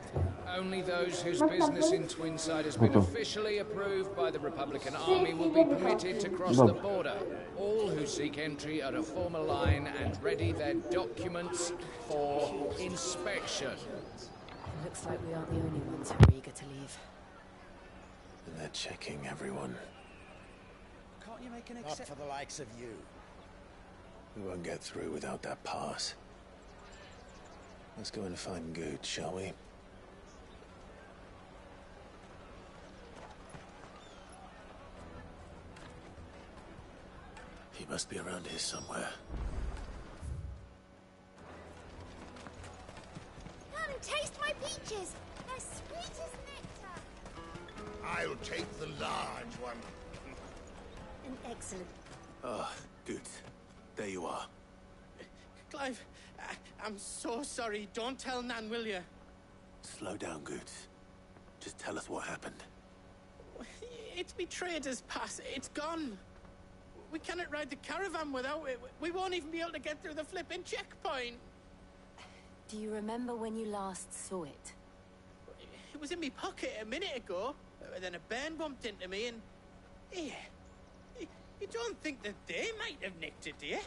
Only those whose business in Twinside has been officially approved by the Republican Army will be permitted to cross the border. All who seek entry are to form a line and ready their documents for inspection. It looks like we are the only ones who are eager to leave. And they're checking everyone. Can't you make an exception? Not for the likes of you. We won't get through without that pass. Let's go and find Good, shall we? He must be around here somewhere. Come, taste my peaches. They're sweet as nectar. I'll take the large one. An excellent. Ah, Good. There you are. Clive, I'm so sorry. Don't tell Nan, will you? Slow down, Goots. Just tell us what happened. It's me trader's pass. It's gone. We cannot ride the caravan without it. We won't even be able to get through the flipping checkpoint. Do you remember when you last saw it? It was in my pocket a minute ago. Then a bairn bumped into me and... Yeah. You don't think that they might have nicked it, do you?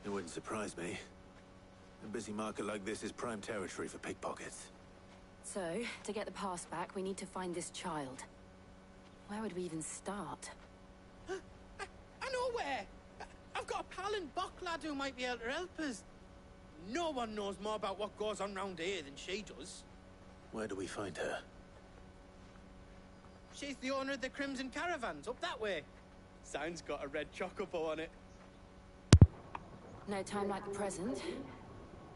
It wouldn't surprise me. A busy market like this is prime territory for pickpockets. So, to get the pass back, we need to find this child. Where would we even start? I know where! I've got a pal in Bocklad who might be able to help us. No one knows more about what goes on round here than she does. Where do we find her? She's the owner of the Crimson Caravans, up that way. Sign's got a red chocobo on it. No time like the present.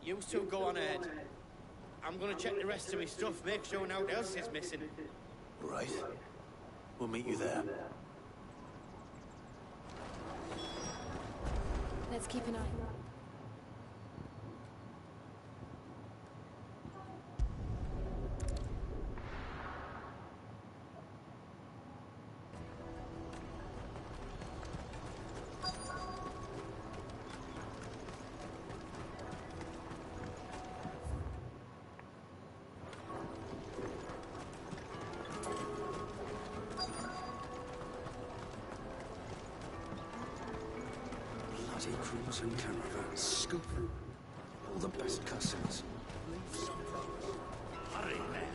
You two go on ahead. I'm gonna check the rest of my stuff, make sure no one else is missing. Right. We'll meet you there. Let's keep an eye. Bloody Crimson Caravans, scoop. All the best customers. Hurry, man.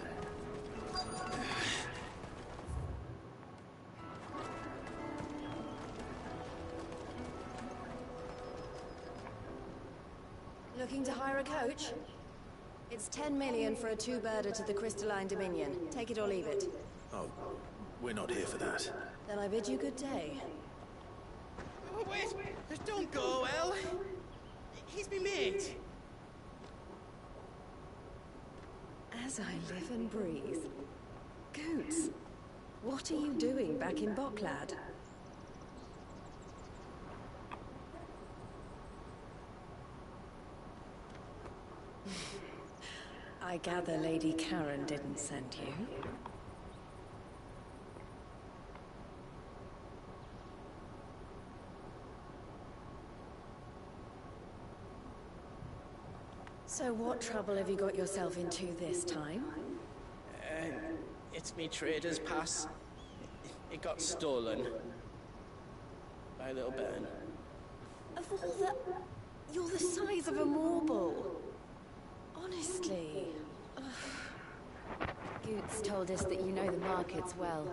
Looking to hire a coach? It's 10 million for a two-birder to the Crystalline Dominion. Take it or leave it. Oh, we're not here for that. Then I bid you good day. Oh, wait! Don't go, El! He's me mate. As I live and breathe. Goots, what are you doing back in Bocklad? I gather Lady Karen didn't send you. So what trouble have you got yourself into this time? It's me trader's pass. It got stolen. By a little bairn. Of all the... You're the size of a marble. Honestly. Ugh. Goots told us that you know the markets well.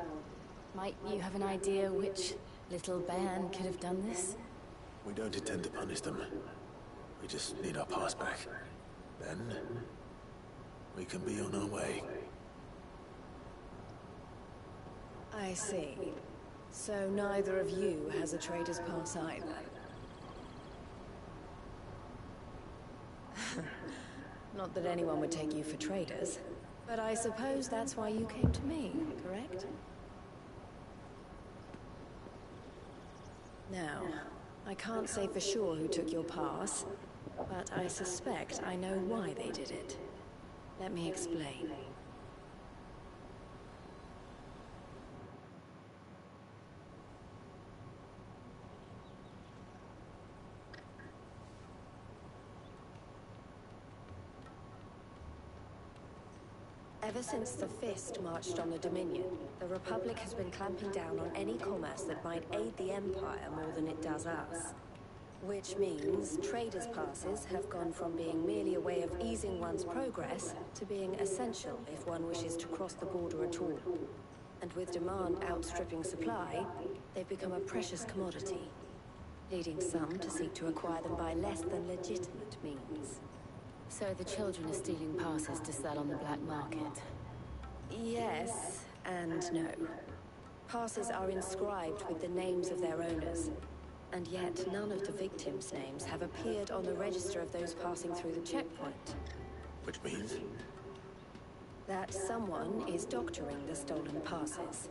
Might you have an idea which little bairn could have done this? We don't intend to punish them. We just need our pass back. Then, we can be on our way. I see. So neither of you has a trader's pass either. Not that anyone would take you for traders, but I suppose that's why you came to me, correct? Now, I can't say for sure who took your pass, but I suspect I know why they did it. Let me explain. Ever since the Fist marched on the Dominion, the Republic has been clamping down on any commerce that might aid the Empire more than it does us. Which means traders' passes have gone from being merely a way of easing one's progress to being essential if one wishes to cross the border at all. And with demand outstripping supply, they've become a precious commodity, leading some to seek to acquire them by less than legitimate means. So the children are stealing passes to sell on the black market? Yes and no. Passes are inscribed with the names of their owners, and yet none of the victims' names have appeared on the register of those passing through the checkpoint. Which means? That someone is doctoring the stolen passes.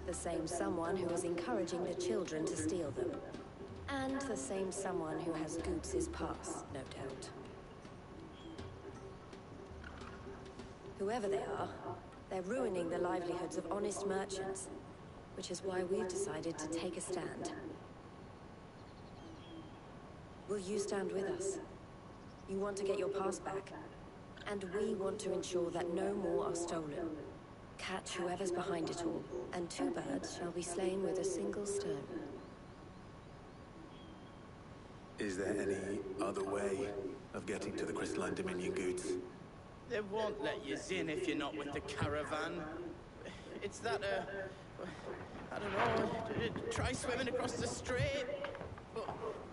The same someone who is encouraging the children to steal them. And the same someone who has Goots' pass, no doubt. Whoever they are, they're ruining the livelihoods of honest merchants, which is why we've decided to take a stand. Will you stand with us? You want to get your pass back, and we want to ensure that no more are stolen. Catch whoever's behind it all, and 2 birds shall be slain with a single stone. Is there any other way of getting to the Crystalline Dominion goods? They won't let you in if you're not with the caravan. It's that, I don't know, try swimming across the strait. But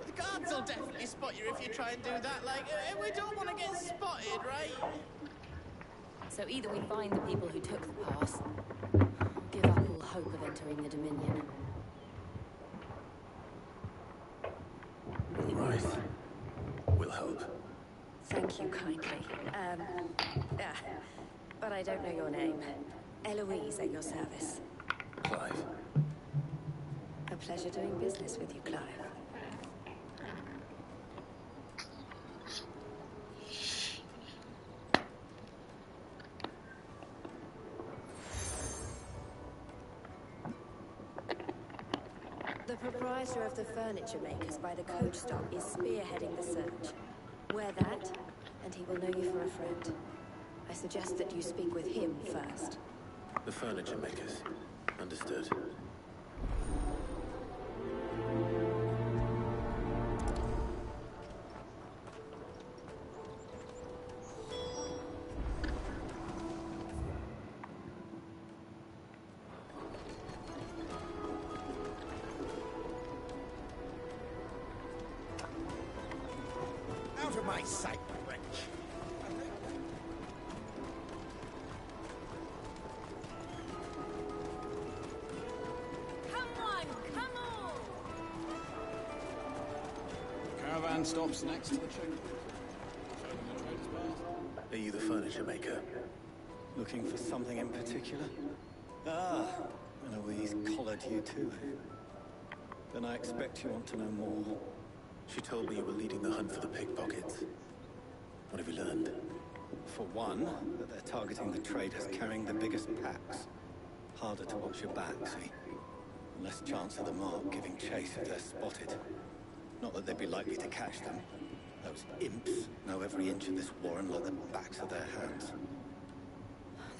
the guards will definitely spot you if you try and do that. Like, we don't want to get spotted, right? So either we find the people who took the pass, or give up all hope of entering the Dominion. All right. We'll help. Thank you kindly. But I don't know your name. Eloise at your service. Clive. A pleasure doing business with you, Clive. The proprietor of the furniture makers by the coach stop is spearheading the search. Wear that, and he will know you for a friend. I suggest that you speak with him first. The furniture makers. Understood. Out of my sight, wench. Caravan stops next to the checkpoint. Are you the furniture maker? Looking for something in particular? Ah, Eloise collared you too. Then I expect you want to know more. She told me you were leading the hunt for the pickpockets. What have you learned? For one, that they're targeting the traders carrying the biggest packs. Harder to watch your back, see? Less chance of the mark giving chase if they're spotted. Not that they'd be likely to catch them. Those imps know every inch of this warren like the backs of their hands.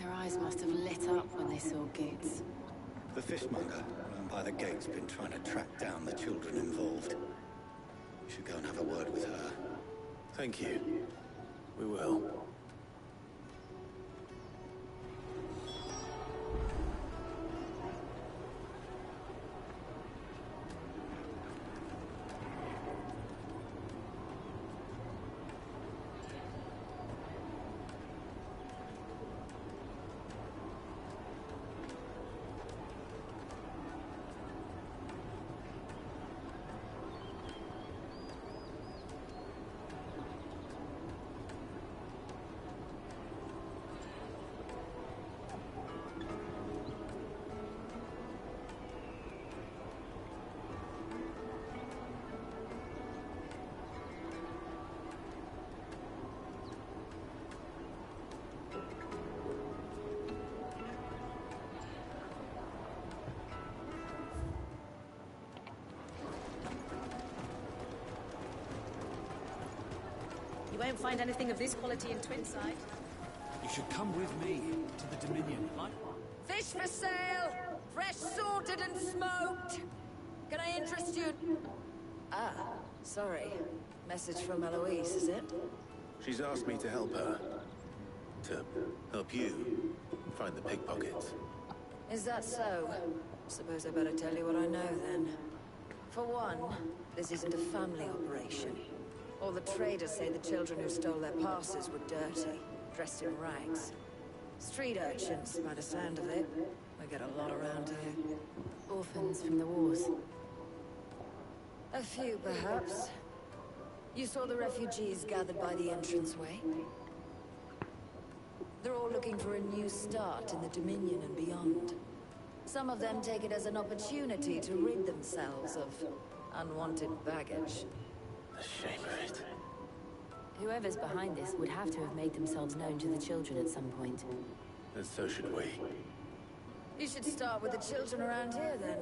Their eyes must have lit up when they saw Goots. The fishmonger around by the gate's been trying to track down the children involved. You should go and have a word with her. Thank you. We will. You won't find anything of this quality in Twinside. You should come with me to the Dominion. Fish for sale! Fresh sorted and smoked! Can I interest you? Ah, sorry. Message from Eloise, is it? She's asked me to help her. To help you find the pickpockets. Is that so? Suppose I better tell you what I know then. For one, this isn't a family operation. All the traders say the children who stole their passes were dirty, dressed in rags. Street urchins, by the sound of it. We get a lot around here. Orphans from the wars. A few, perhaps. You saw the refugees gathered by the entranceway? They're all looking for a new start in the Dominion and beyond. Some of them take it as an opportunity to rid themselves of Unwanted baggage. The shame of it. Whoever's behind this would have to have made themselves known to the children at some point. And so should we. You should start with the children around here, then.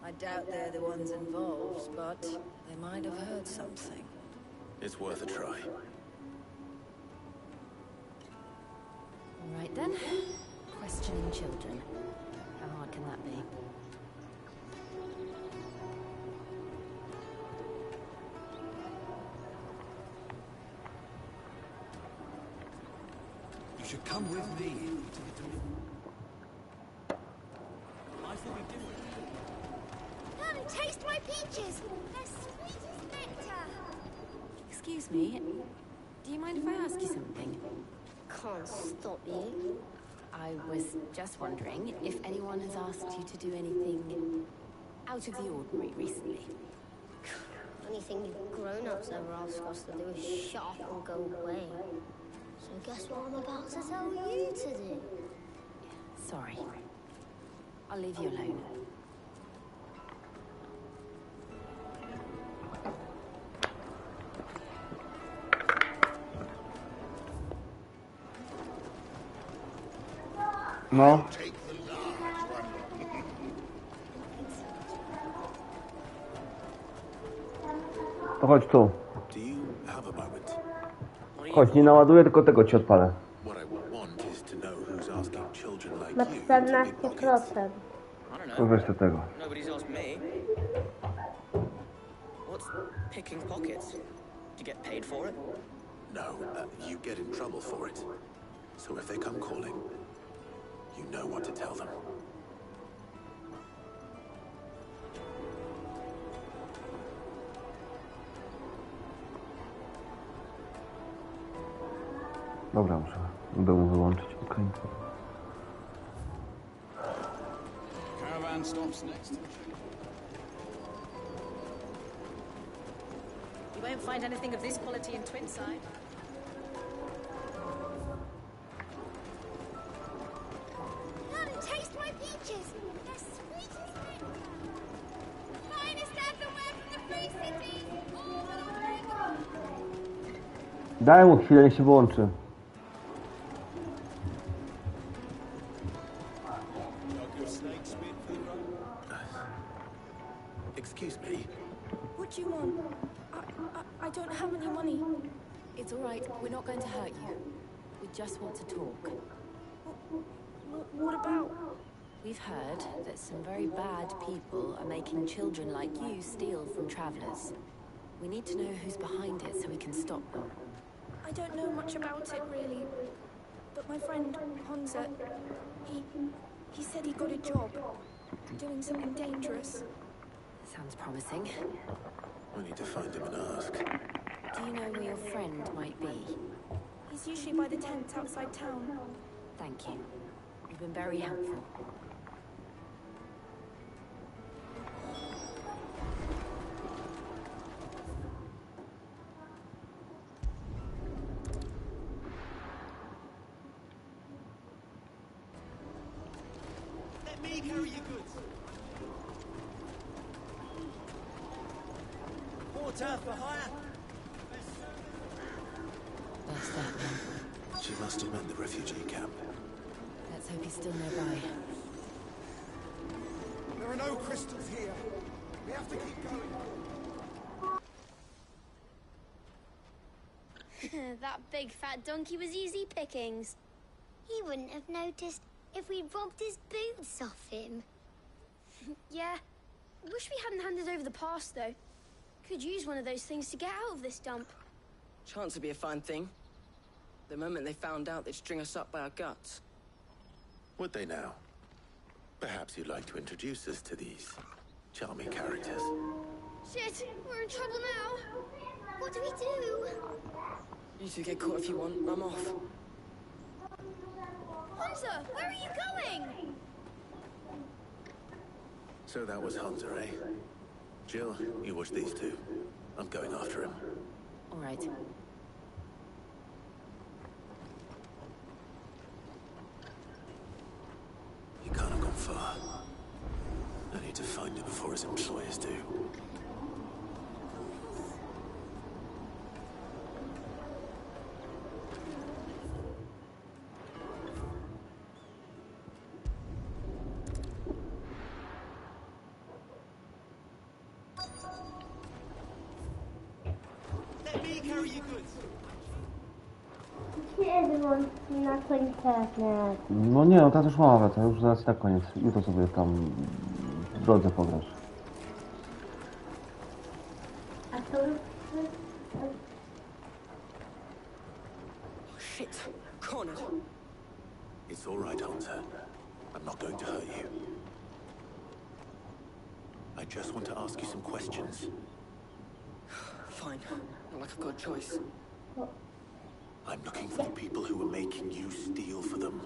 I doubt they're the ones involved, but they might have heard something. It's worth a try. All right, then. Questioning children. How hard can that be? You should come with me. Life will be different. Come and taste my peaches! They're sweet as nectar! Excuse me. Do you mind if I ask you something? Can't stop you. I was just wondering if anyone has asked you to do anything out of the ordinary recently. Anything you grown-ups ever ask us to do is shut up and go away. So guess what I'm about to tell you to do? Sorry. I'll leave you alone. No. To chodź tu. Do you have a moment? Chodź, nie naładuję, tylko tego ci odpalę. What I want is to know who's asking children like Na you to pick pockets. 14%. To weź do tego. Nobody's asked me. What's picking pockets? Do you get paid for it? No, you get in trouble for it. So if they come calling, you know what to tell them. Dobra, muszę mu wyłączyć. Okej. Caravan stops next. You won't find anything of this quality in Twinside. Come and taste my peaches! They're sweet as nectar! Finest earthenware from the free city! All that I Daj mu chwilę, niech się włączy. Excuse me. What do you want? I don't have any money. It's all right. We're not going to hurt you. We just want to talk. What about? We've heard that some very bad people are making children like you steal from travelers. We need to know who's behind it so we can stop them. I don't know much about it, really. But my friend, Honza, he said he got a job doing something dangerous. Sounds promising. We need to find him and ask. Do you know where your friend might be? He's usually by the tents outside town. Thank you. You've been very helpful. Let me carry your goods. Porter for hire. That's that then. She must have meant the refugee camp. Let's hope he's still nearby. There are no crystals here. We have to keep going. That big fat donkey was easy pickings. He wouldn't have noticed if we'd robbed his boots off him. Yeah. Wish we hadn't handed over the pass, though. Could use one of those things to get out of this dump. Chance would be a fine thing. The moment they found out, they'd string us up by our guts. Would they now? Perhaps you'd like to introduce us to these charming characters. Shit, we're in trouble now. What do we do? You two get caught if you want. I'm off. Hansa, where are you going? So that was Hunter, eh? Jill, you watch these two. I'm going after him. All right. He can't have gone far. I need to find him before his employers do. carry your goods. Na końcu. No nie, no teraz już mama wraca, już zaraz i tak koniec. Jutro sobie tam w drodze pograsz. A to Shit. Cornered. It's all right, Hunter. I'm not going to hurt you. I just want to ask you some questions. Fine. Not like I've got a choice. I'm looking for the people who were making you steal for them.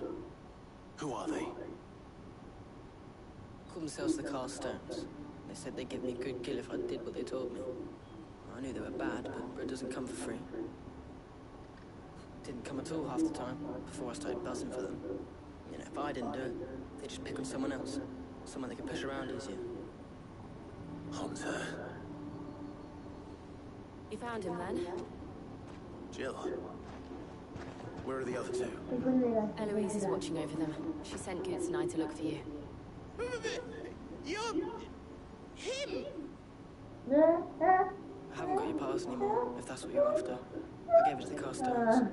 Who are they? Call themselves the Carstones. They said they'd give me a good kill if I did what they told me. I knew they were bad, but bread doesn't come for free. Didn't come at all half the time, before I started buzzing for them. You know, if I didn't do it, they'd just pick on someone else. Someone they could push around easier. Hunter. You found him then? Jill. Where are the other two? Eloise is watching over them. She sent Goots and I to look for you. You're... him! I haven't got your pass anymore, if that's what you're after. I gave it to the Carstones.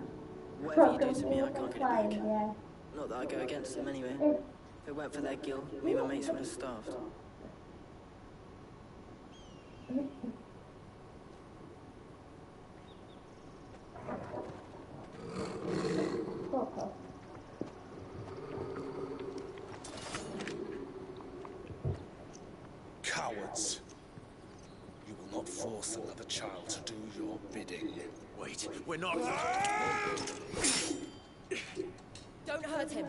Whatever you do to me, I can't get it back. Not that I go against them anyway. If it weren't for their guild, me and my mates would have starved. Cowards. You will not force another child to do your bidding. Wait, we're not... Don't hurt him.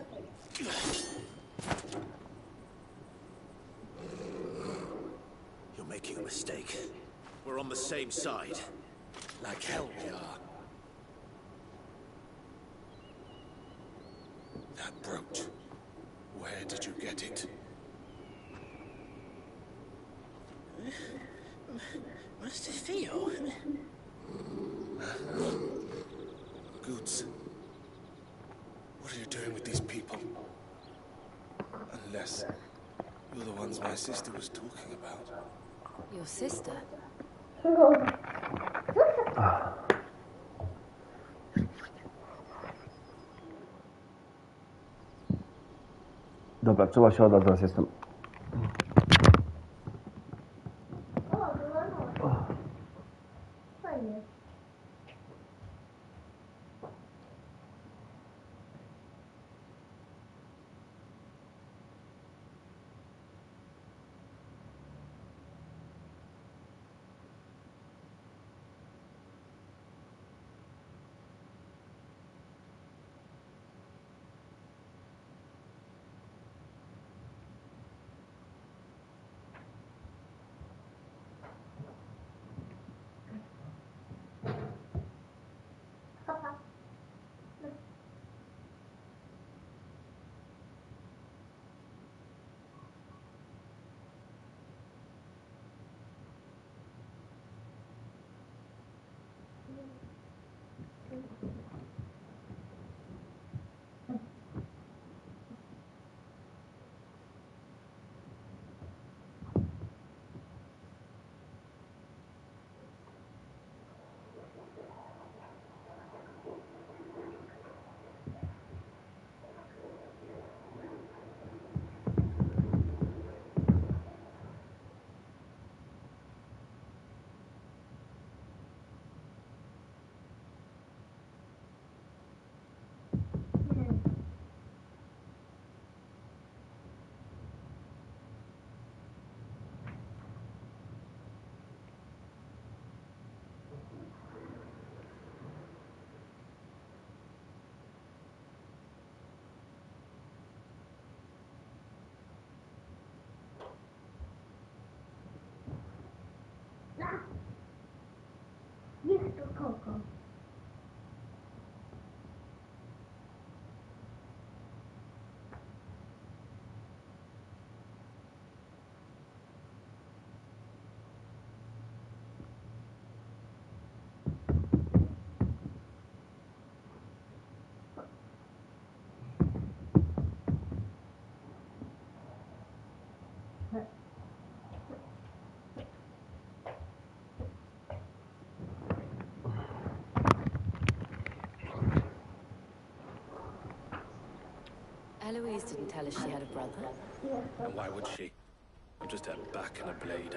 You're making a mistake. We're on the same side. Like hell we are. That brooch. Where did you get it? Master Theo? Goods. What are you doing with these people? Unless you're the ones my sister was talking about. Your sister? Dobra, trzeba się oddać, zaraz jestem. Fajnie. Jest to koko. Liz didn't tell us she had a brother. And why would she? I'm just a back and a blade.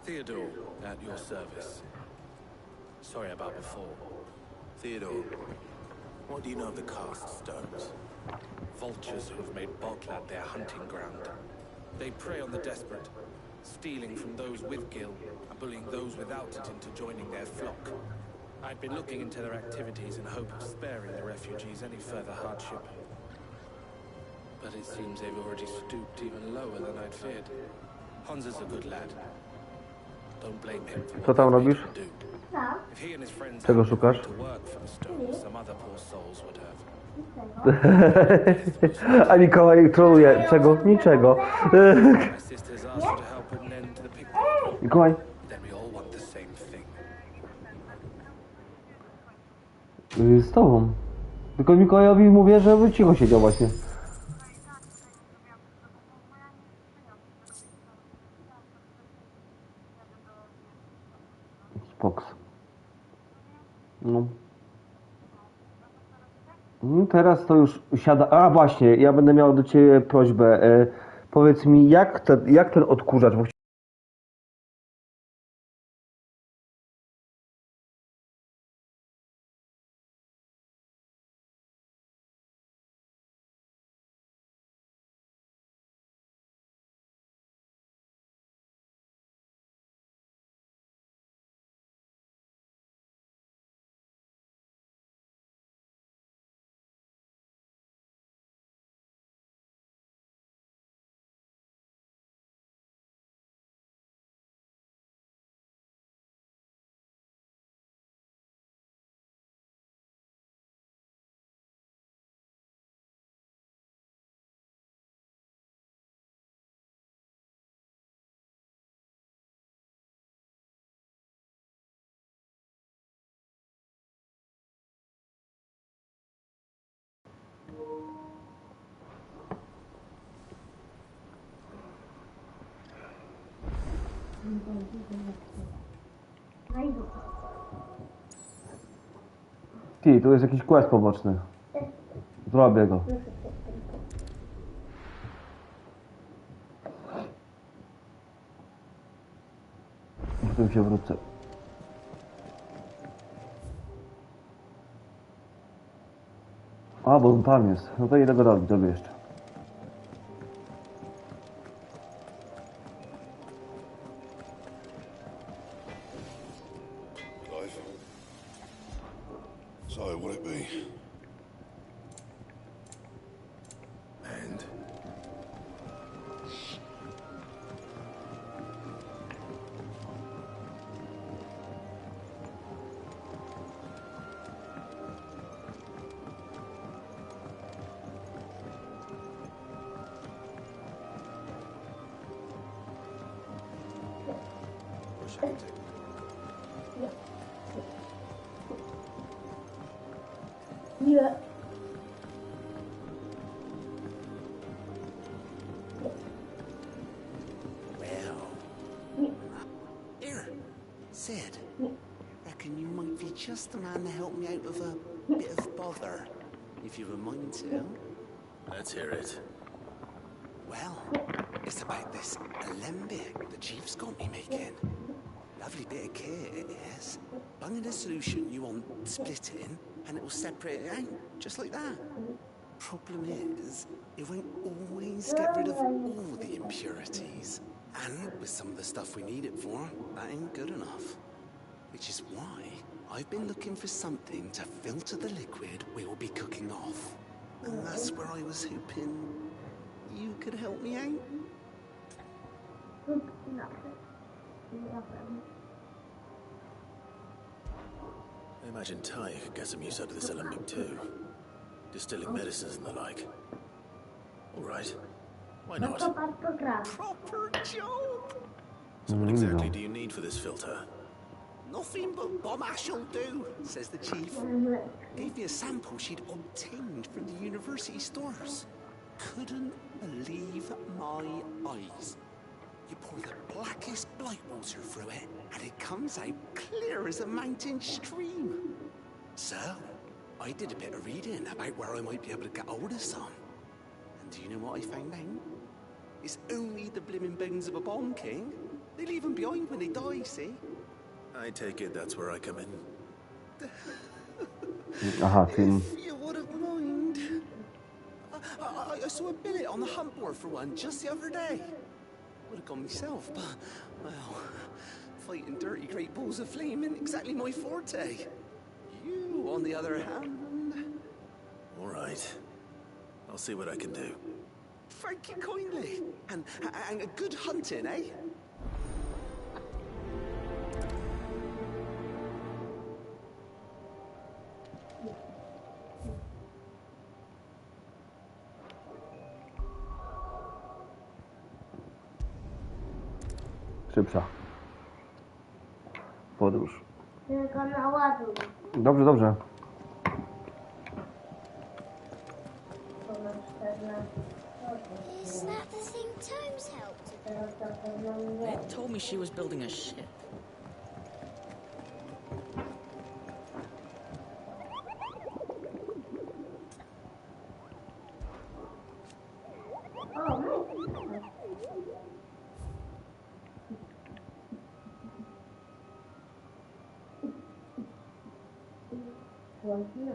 Theodore, at your service. Sorry about before. Theodore, what do you know of the cast stones? Vultures who have made Boklad their hunting ground. They prey on the desperate, stealing from those with gil and bullying those without it into joining their flock. I'd been looking into their activities in hope of sparing the refugees any further hardship. But it seems they've already stooped even lower than I'd feared. Hans is a good lad. Don't blame him for Co tam robisz? If he and his friends Czego hadn't szukasz? gone to work for the stones, some other poor souls would have. A Mikołaj troluje. Czego? Niczego. My sisters asked her to help put an end to the picnic. Mikołaj. Then we all want the same thing. Z tobą. Tylko Mikołajowi mówię, żeby cicho siedział właśnie. Spoks. No. No teraz to już siada. A właśnie, ja będę miał do ciebie prośbę. Powiedz mi, jak ten odkurzacz, bo ty, tu jest jakiś quest poboczny. Zrobię go. Potem się wrócę. A, bo on tam jest. No to idę go robić, robię jeszcze. So, what it be? And? Wish I could take Yeah. Well. Here, Sid. Reckon you might be just the man to help me out of a bit of bother, if you were mind to. Let's hear it. Well, it's about this alembic the chief's got me making. Lovely bit of kit it is. Bung in a solution you want splitting, and it will separate it out, just like that. Problem is, it won't always get rid of all the impurities. And with some of the stuff we need it for, that ain't good enough. Which is why I've been looking for something to filter the liquid we'll be cooking off. And that's where I was hoping you could help me out. I imagine Ty could get some use out of this alembic too. Distilling medicines and the like. Alright. Why not? Proper job! So what exactly do you need for this filter? Nothing but bomb ash'll do, says the chief. Gave me a sample she'd obtained from the university stores. Couldn't believe my eyes. You pour the blackest blight water through it, and it comes out clear as a mountain stream. So, I did a bit of reading about where I might be able to get hold of some. And do you know what I found out? It's only the blimmin' bones of a Bond King. They leave them behind when they die, see? I take it that's where I come in. Aha, film. If you wouldn't mind. I saw a billet on the hunt board for one just the other day. Would have gone myself, but, well, fighting dirty great balls of flame isn't exactly my forte. You, on the other hand... All right. I'll see what I can do. Thank you kindly. And a good hunting, eh? Szybsza. Podróż. Tylko naładuj. Dobrze, dobrze. Is that the thing Tomes helped? It told me she was building a ship. Ładna.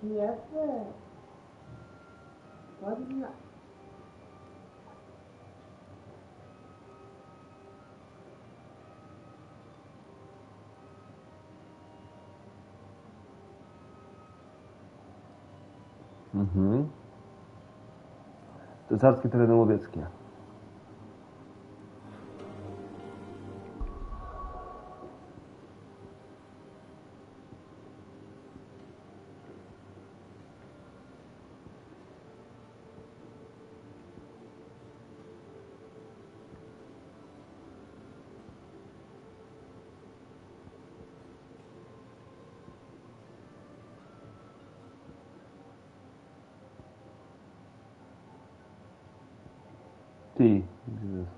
Gniewy. Ładna. Mhm. To carskie tereny łowieckie. Ty, gdzie jest?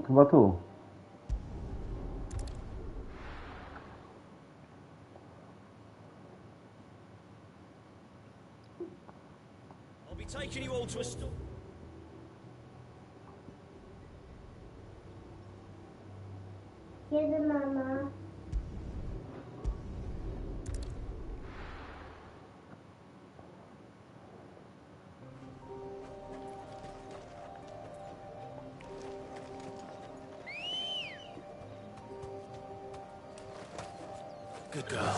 Chyba tu. I'll be taking you all to a store. Kiedy mama? Good girl.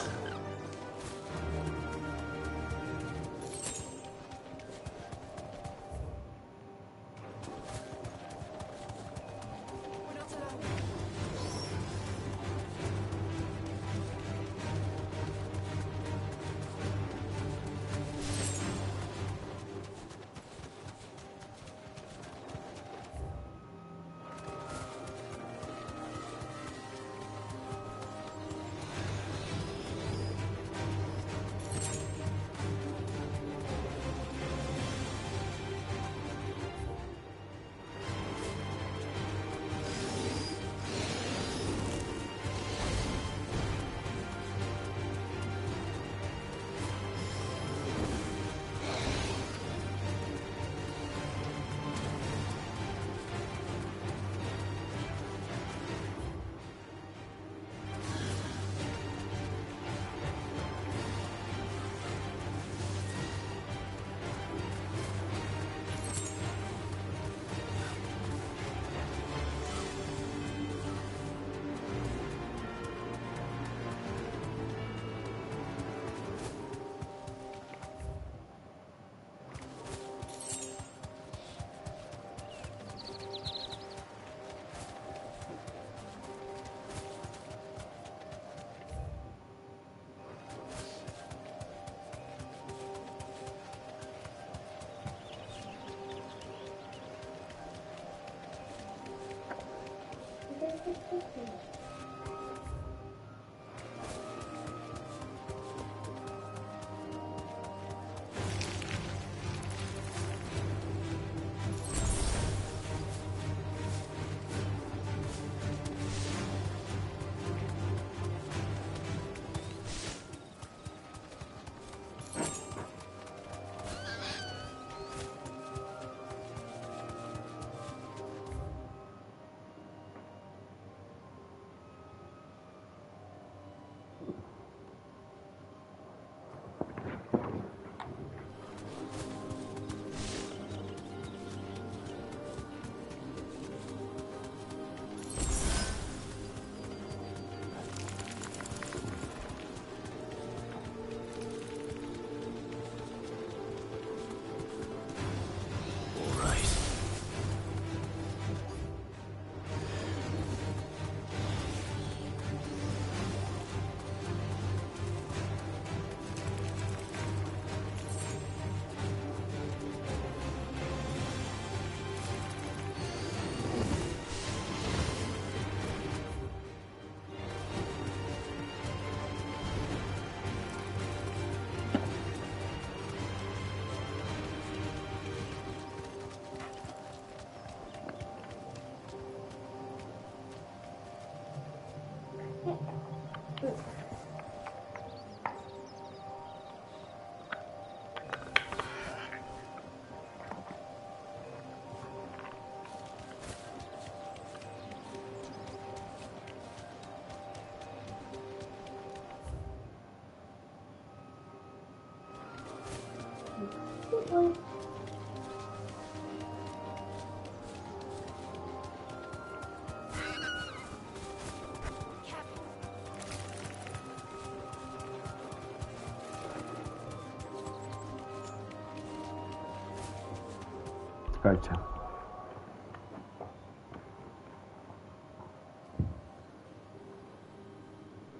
Czekajcie.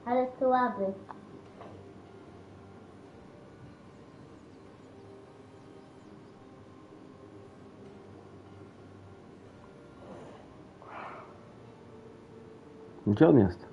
Ale słaby. Gdzie on jest?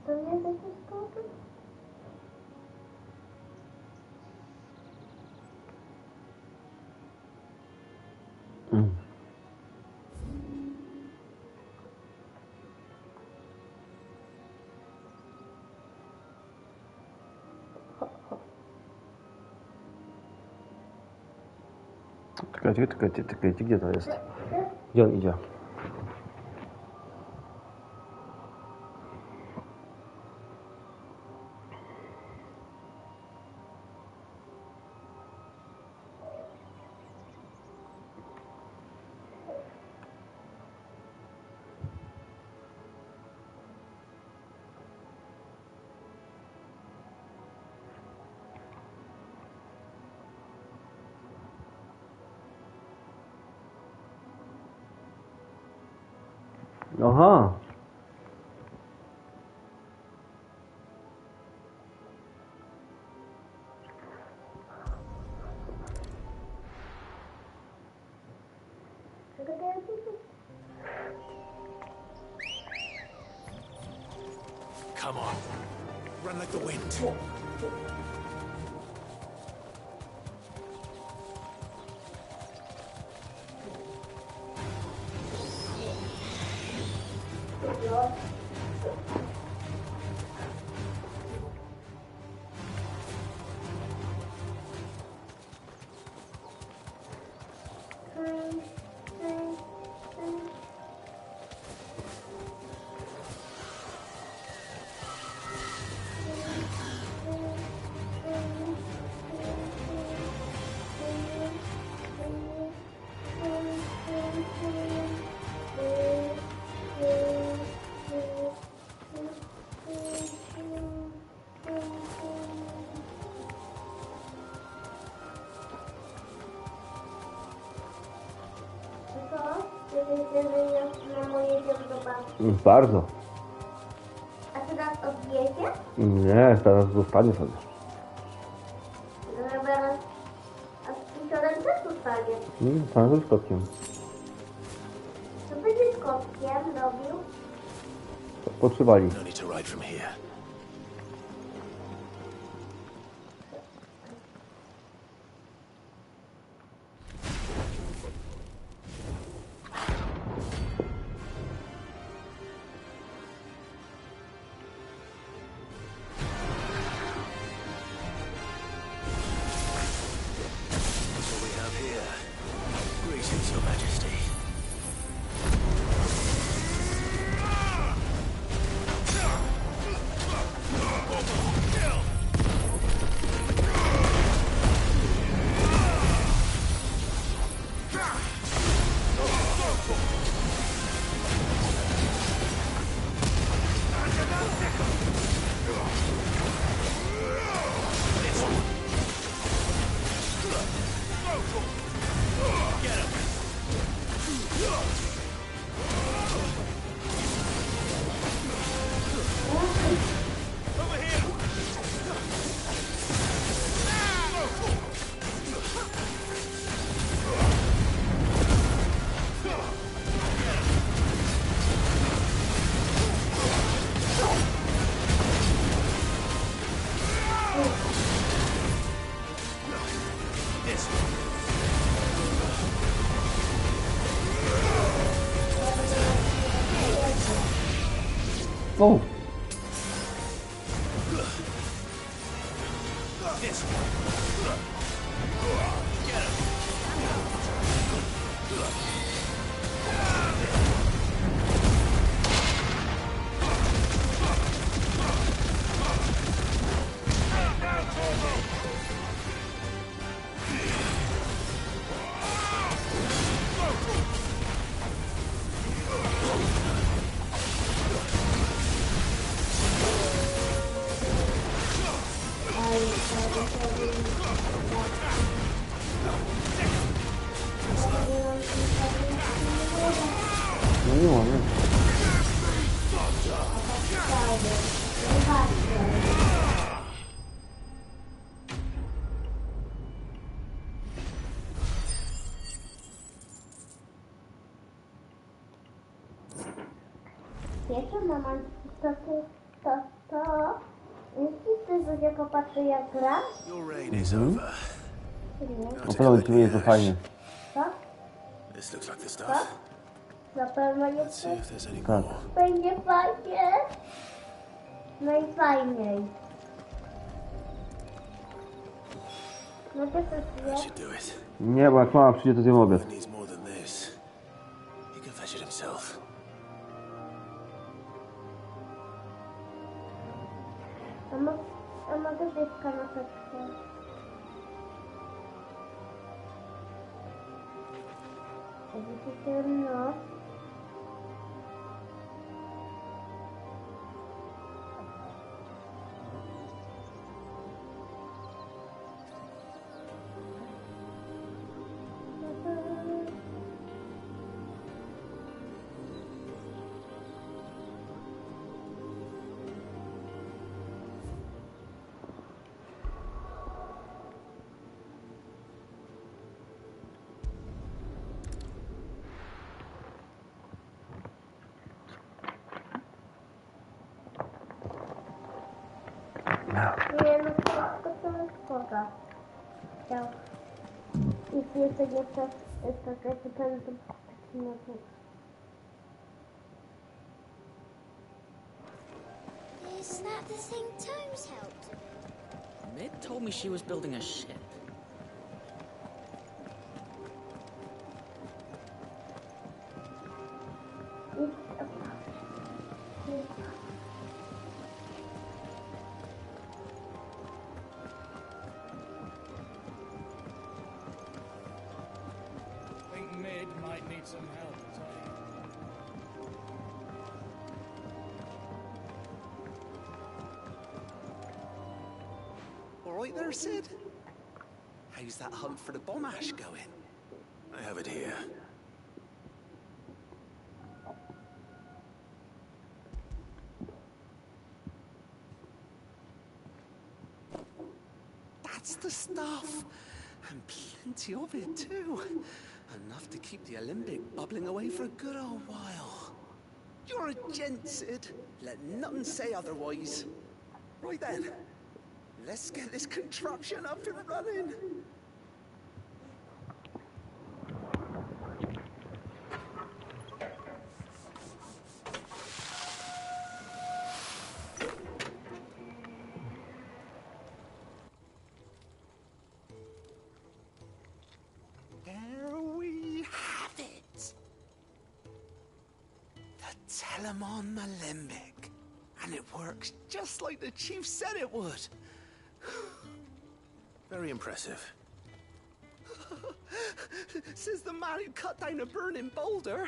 To nie jest jakiś sposób? Czekajcie, gdzie to jest? Gdzie on idzie? Aha! Come on. Run like the wind. jeżeli mamo jedziemy do babci? Bardzo. A ty nas odwiezie? Nie, teraz zostanie sobie. Zaraz, a z wieczorem też zostanie. Pan z kotkiem. Co będzie z kotkiem robił? Potrzebali. No need to ride from here. What we have here? Greetings, Your Majesty. O! No nie mogę. Wiecie, mama, myślisz, że Zuzia popatrzy jak gra? Your reign is over. Naprawdę to jest to fajnie. Co? This looks like the Co? stuff. Na pewno Let's jest see if there's any Tak. more. będzie fajnie. Najfajniej. No to That jest should do it. Nie, bo jak mama przyjdzie, to zjem obiad. Needs more than this. He can fetch it himself. A mogę zjeść kanapeczkę? Będzie ciemno. Nie, no to jest szkoda. Chciał. Jeśli jeszcze nie chcesz, to będę no to... Is that the thing Tomes helped? Mid told me she was building a ship. Think Mid might need some help, All right there, Sid? How's that hunt for the bomb ash going? I have it here. That's the stuff. And plenty of it, too. Enough to keep the Alembic bubbling away for a good old while. You're a gent, Sid. Let nothing say otherwise. Right then, let's get this contraption up and running. There we have it. The Telemon Alembic. And it works just like the chief said it would. Very impressive. Says the man who cut down a burning boulder.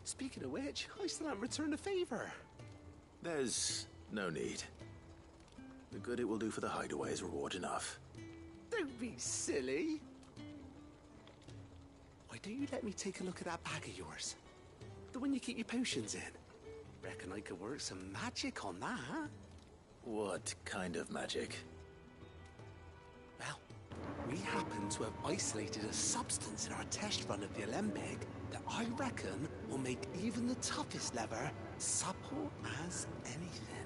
Speaking of which, I still haven't returned the favor. There's no need. The good it will do for the hideaway is reward enough. Don't be silly. Why don't you let me take a look at that bag of yours? The one you keep your potions in. Reckon I could work some magic on that. What kind of magic? Well, we happen to have isolated a substance in our test run of the Alembic that I reckon will make even the toughest leather supple as anything.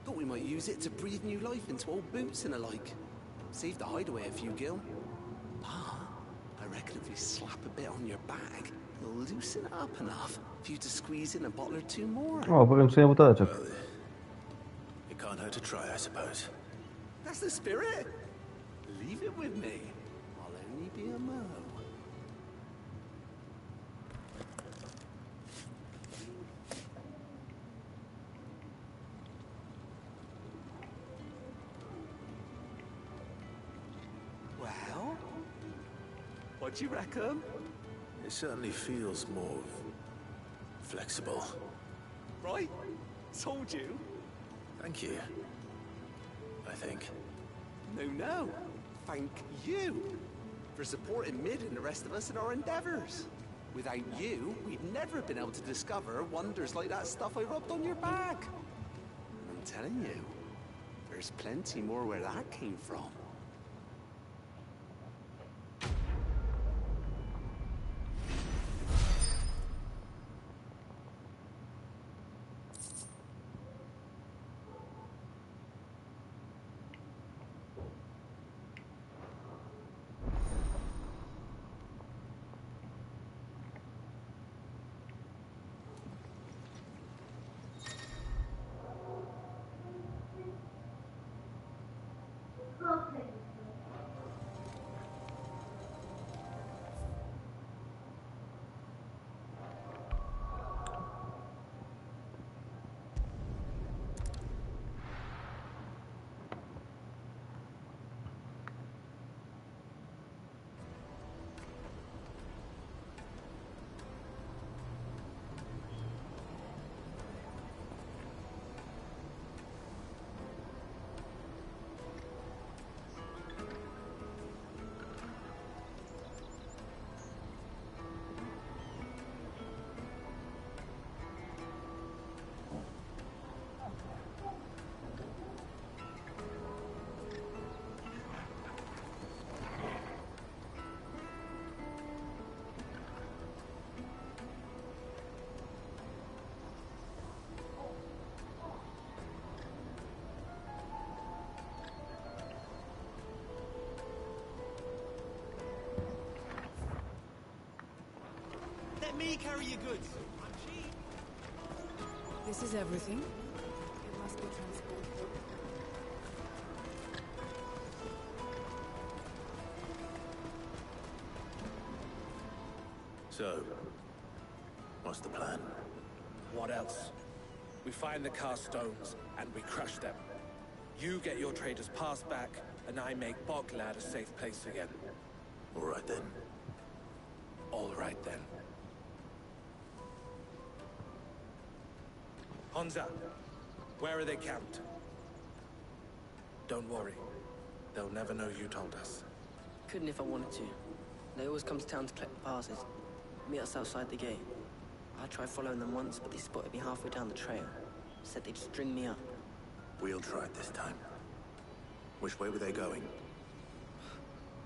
Thought we might use it to breathe new life into old boots and the like. Save the hideaway a few gil. But I reckon if we slap a bit on your bag, it'll loosen it up enough for you to squeeze in a bottle or two more. O, poręczenie buteleczek. It can't hurt to try, I suppose. That's the spirit. Leave it with me. I'll only be a mo. Well, what do you reckon? It certainly feels more flexible. Right? Told you. Thank you. I think. No. Thank you for supporting Mid and the rest of us in our endeavors. Without you, we'd never have been able to discover wonders like that stuff I rubbed on your bag. And I'm telling you, there's plenty more where that came from. Let me carry your goods. I'm cheap. This is everything. It must be transported. So, what's the plan? What else? We find the cast stones and we crush them. You get your trader's pass back, and I make Boglad a safe place again. All right then. All right then. Honza, where are they camped? Don't worry. They'll never know you told us. Couldn't if I wanted to. They always come to town to collect the passes. Meet us outside the gate. I tried following them once, but they spotted me halfway down the trail. Said they'd string me up. We'll try it this time. Which way were they going?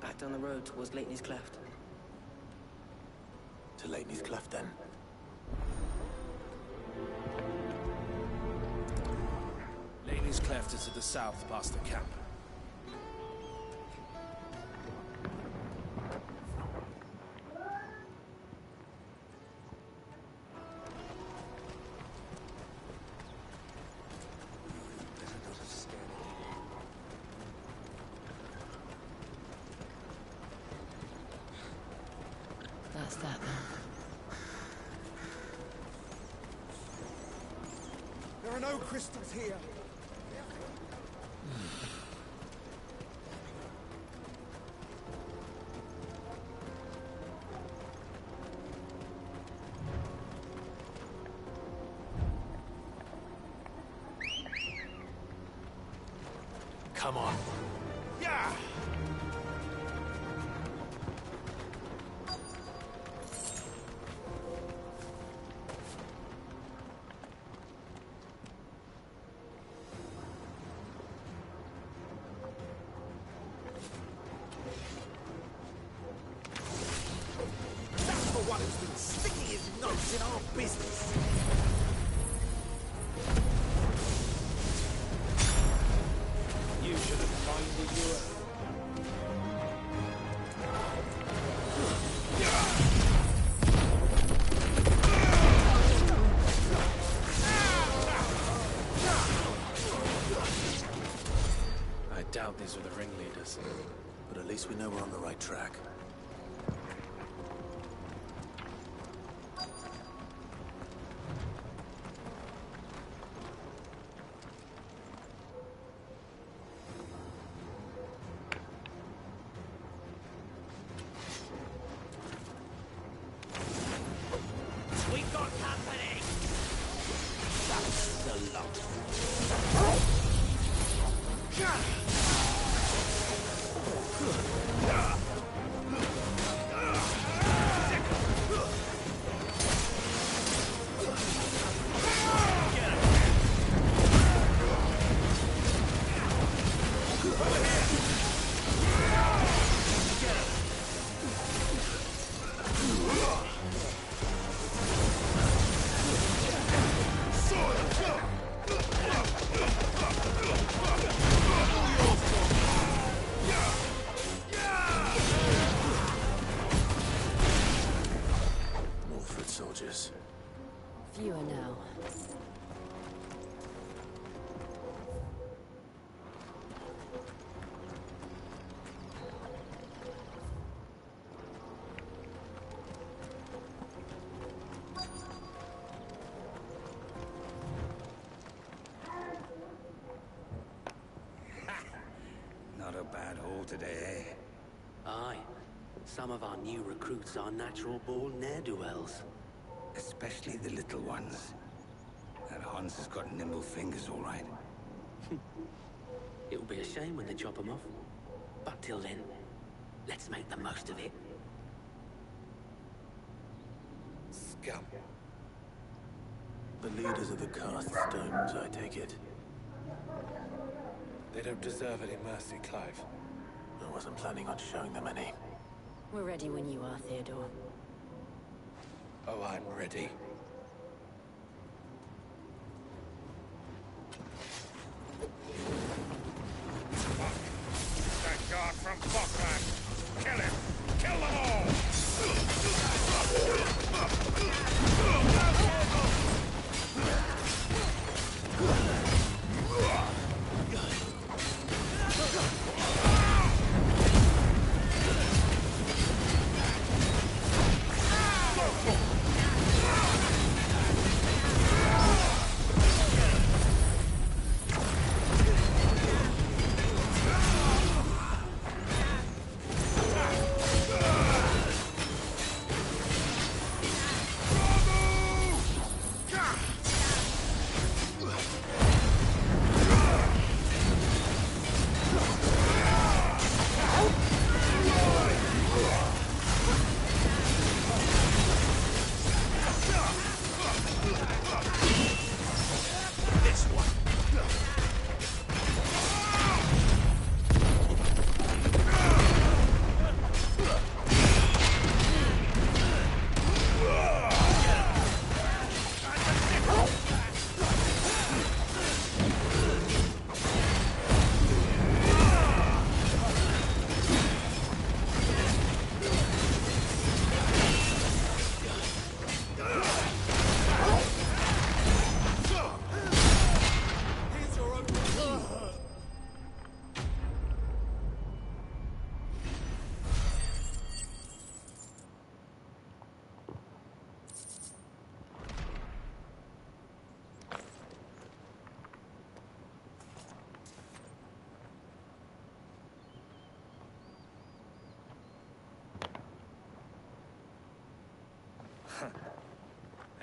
Back down the road towards Lately's Cleft. To Lately's Cleft, then. Lately's Cleft is to the south, past the camp. That's that then. There are no crystals here. Come on. Yeah! That's the one who's been sticking his nose in our business. You should have minded your own. I doubt these were the ringleaders. But at least we know we're on the right track. We've got company! That's the lot. More foot soldiers. Fewer now. Not a bad haul today, eh? Aye. Some of our new recruits are natural-born ne'er-do-wells. Especially the little ones. That Hans has got nimble fingers, all right. It'll be a shame when they chop them off. But till then, let's make the most of it. Scum. The leaders of the cast stones, I take it. They don't deserve any mercy, Clive. I wasn't planning on showing them any. We're ready when you are, Theodore. Oh, I'm ready. That guard from Bockland! Kill him! Kill them all!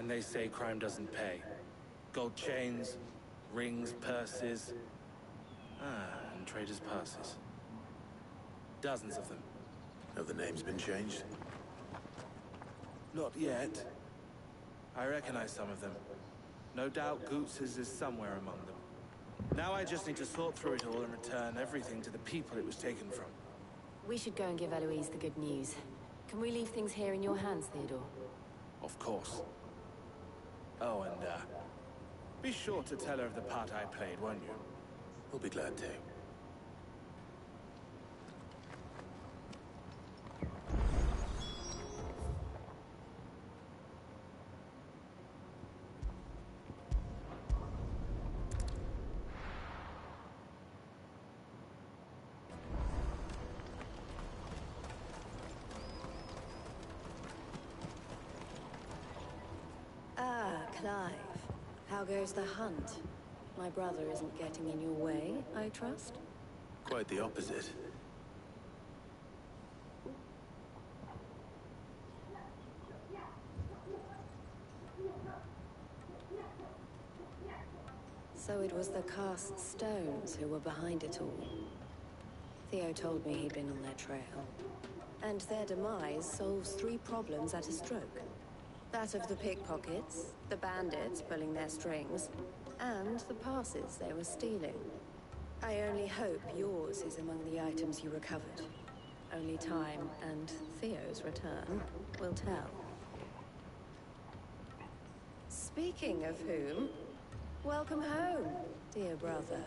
And they say crime doesn't pay. Gold chains, rings, purses. And traders' passes. Dozens of them. Have the names been changed? Not yet. I recognize some of them. No doubt Goots's is somewhere among them. Now I just need to sort through it all and return everything to the people it was taken from. We should go and give Eloise the good news. Can we leave things here in your hands, Theodore? Of course. Oh, and be sure to tell her of the part I played, won't you? We'll be glad to. Clive, how goes the hunt? My brother isn't getting in your way, I trust? Quite the opposite. So it was the cast stones who were behind it all. Theo told me he'd been on their trail. And their demise solves 3 problems at a stroke. That of the pickpockets, the bandits pulling their strings, and the passes they were stealing. I only hope yours is among the items you recovered. Only time and Theo's return will tell. Speaking of whom, welcome home, dear brother.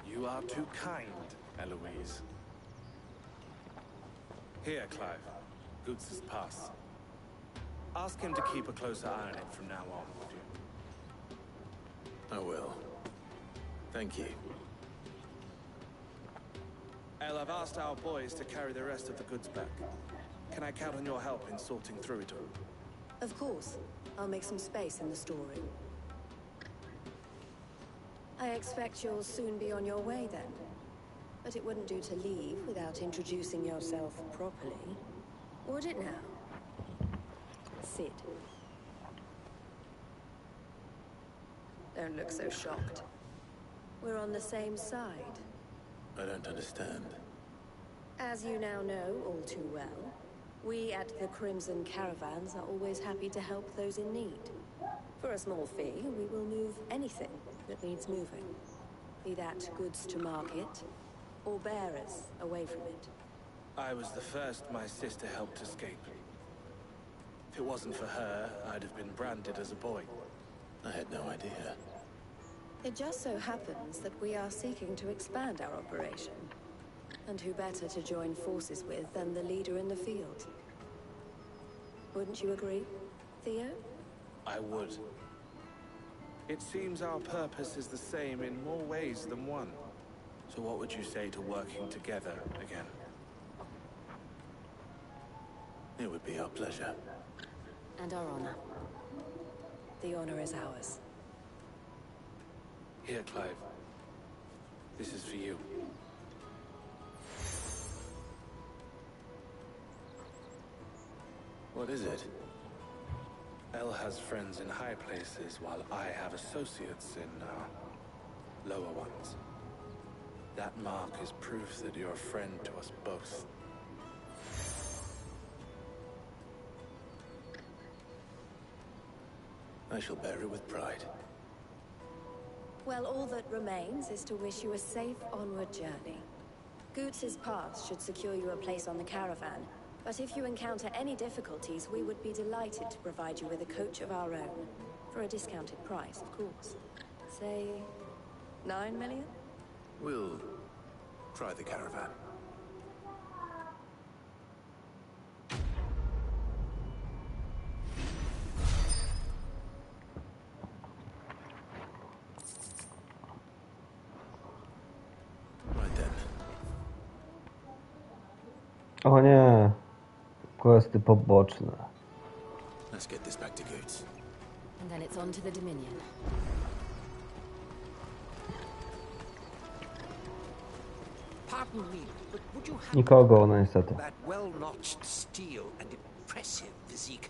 You are too kind, Eloise. Here, Clive. Goots's pass. Ask him to keep a closer eye on it from now on, would you? I will. Thank you. El, I've asked our boys to carry the rest of the goods back. Can I count on your help in sorting through it all? Of course. I'll make some space in the storeroom. I expect you'll soon be on your way then. But it wouldn't do to leave without introducing yourself properly. Would it now? Sid. Don't look so shocked. We're on the same side. I don't understand. As you now know all too well, we at the Crimson Caravans are always happy to help those in need. For a small fee, we will move anything that needs moving. Be that goods to market, or bearers away from it. I was the first my sister helped escape. If it wasn't for her, I'd have been branded as a boy. I had no idea. It just so happens that we are seeking to expand our operation. And who better to join forces with than the leader in the field? Wouldn't you agree, Theo? I would. It seems our purpose is the same in more ways than one. So what would you say to working together again? It would be our pleasure. And our honor. The honor is ours. Here, Clive. This is for you. What is it? El has friends in high places, while I have associates in, lower ones. That mark is proof that you're a friend to us both. I shall bear it with pride. Well, all that remains is to wish you a safe onward journey. Goots's pass should secure you a place on the caravan, but if you encounter any difficulties, we would be delighted to provide you with a coach of our own. For a discounted price, of course. Say, 9 million? We'll try the caravan. Right then. O nie. Questy poboczne. Let's get this back to Goots. And then it's on to the Dominion. Pardon me, but would you have Nikogo, no niestety. that well-notched steel and impressive physique?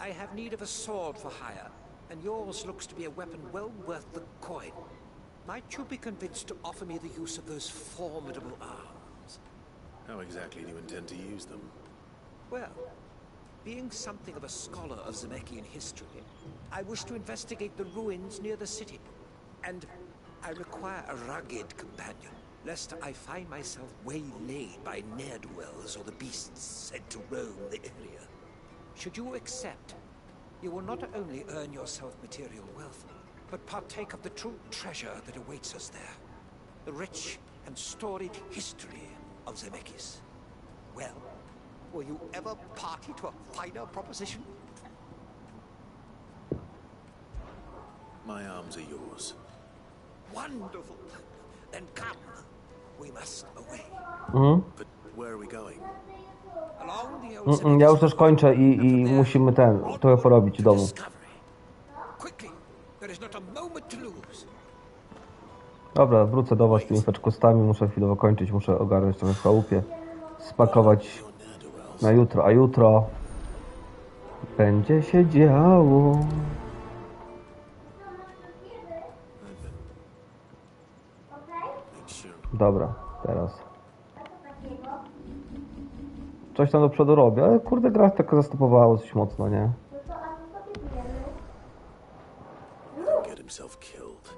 I have need of a sword for hire, and yours looks to be a weapon well worth the coin. Might you be convinced to offer me the use of those formidable arms? How exactly do you intend to use them? Well, being something of a scholar of Zemeckis history, I wish to investigate the ruins near the city. And I require a rugged companion, lest I find myself waylaid by ne'er-do-wells or the beasts sent to roam the area. Should you accept, you will not only earn yourself material wealth, but partake of the true treasure that awaits us there. The rich and storied history of Zemeckis. Well, were you ever party to a finer proposition? My arms are yours. Wonderful. Then come. We must away. But where are we going? Along the old Ja już też kończę i musimy trochę porobić w domu. Quickly. There is not a moment to lose. Dobra, wrócę do was z tymi feczkostami, muszę chwilowo kończyć, muszę ogarnąć trochę w chałupie, spakować na jutro, a jutro będzie się działo. Dobra, teraz. Coś tam do przodu robię, ale kurde, gra tak zastopowała coś mocno, nie? Get himself killed.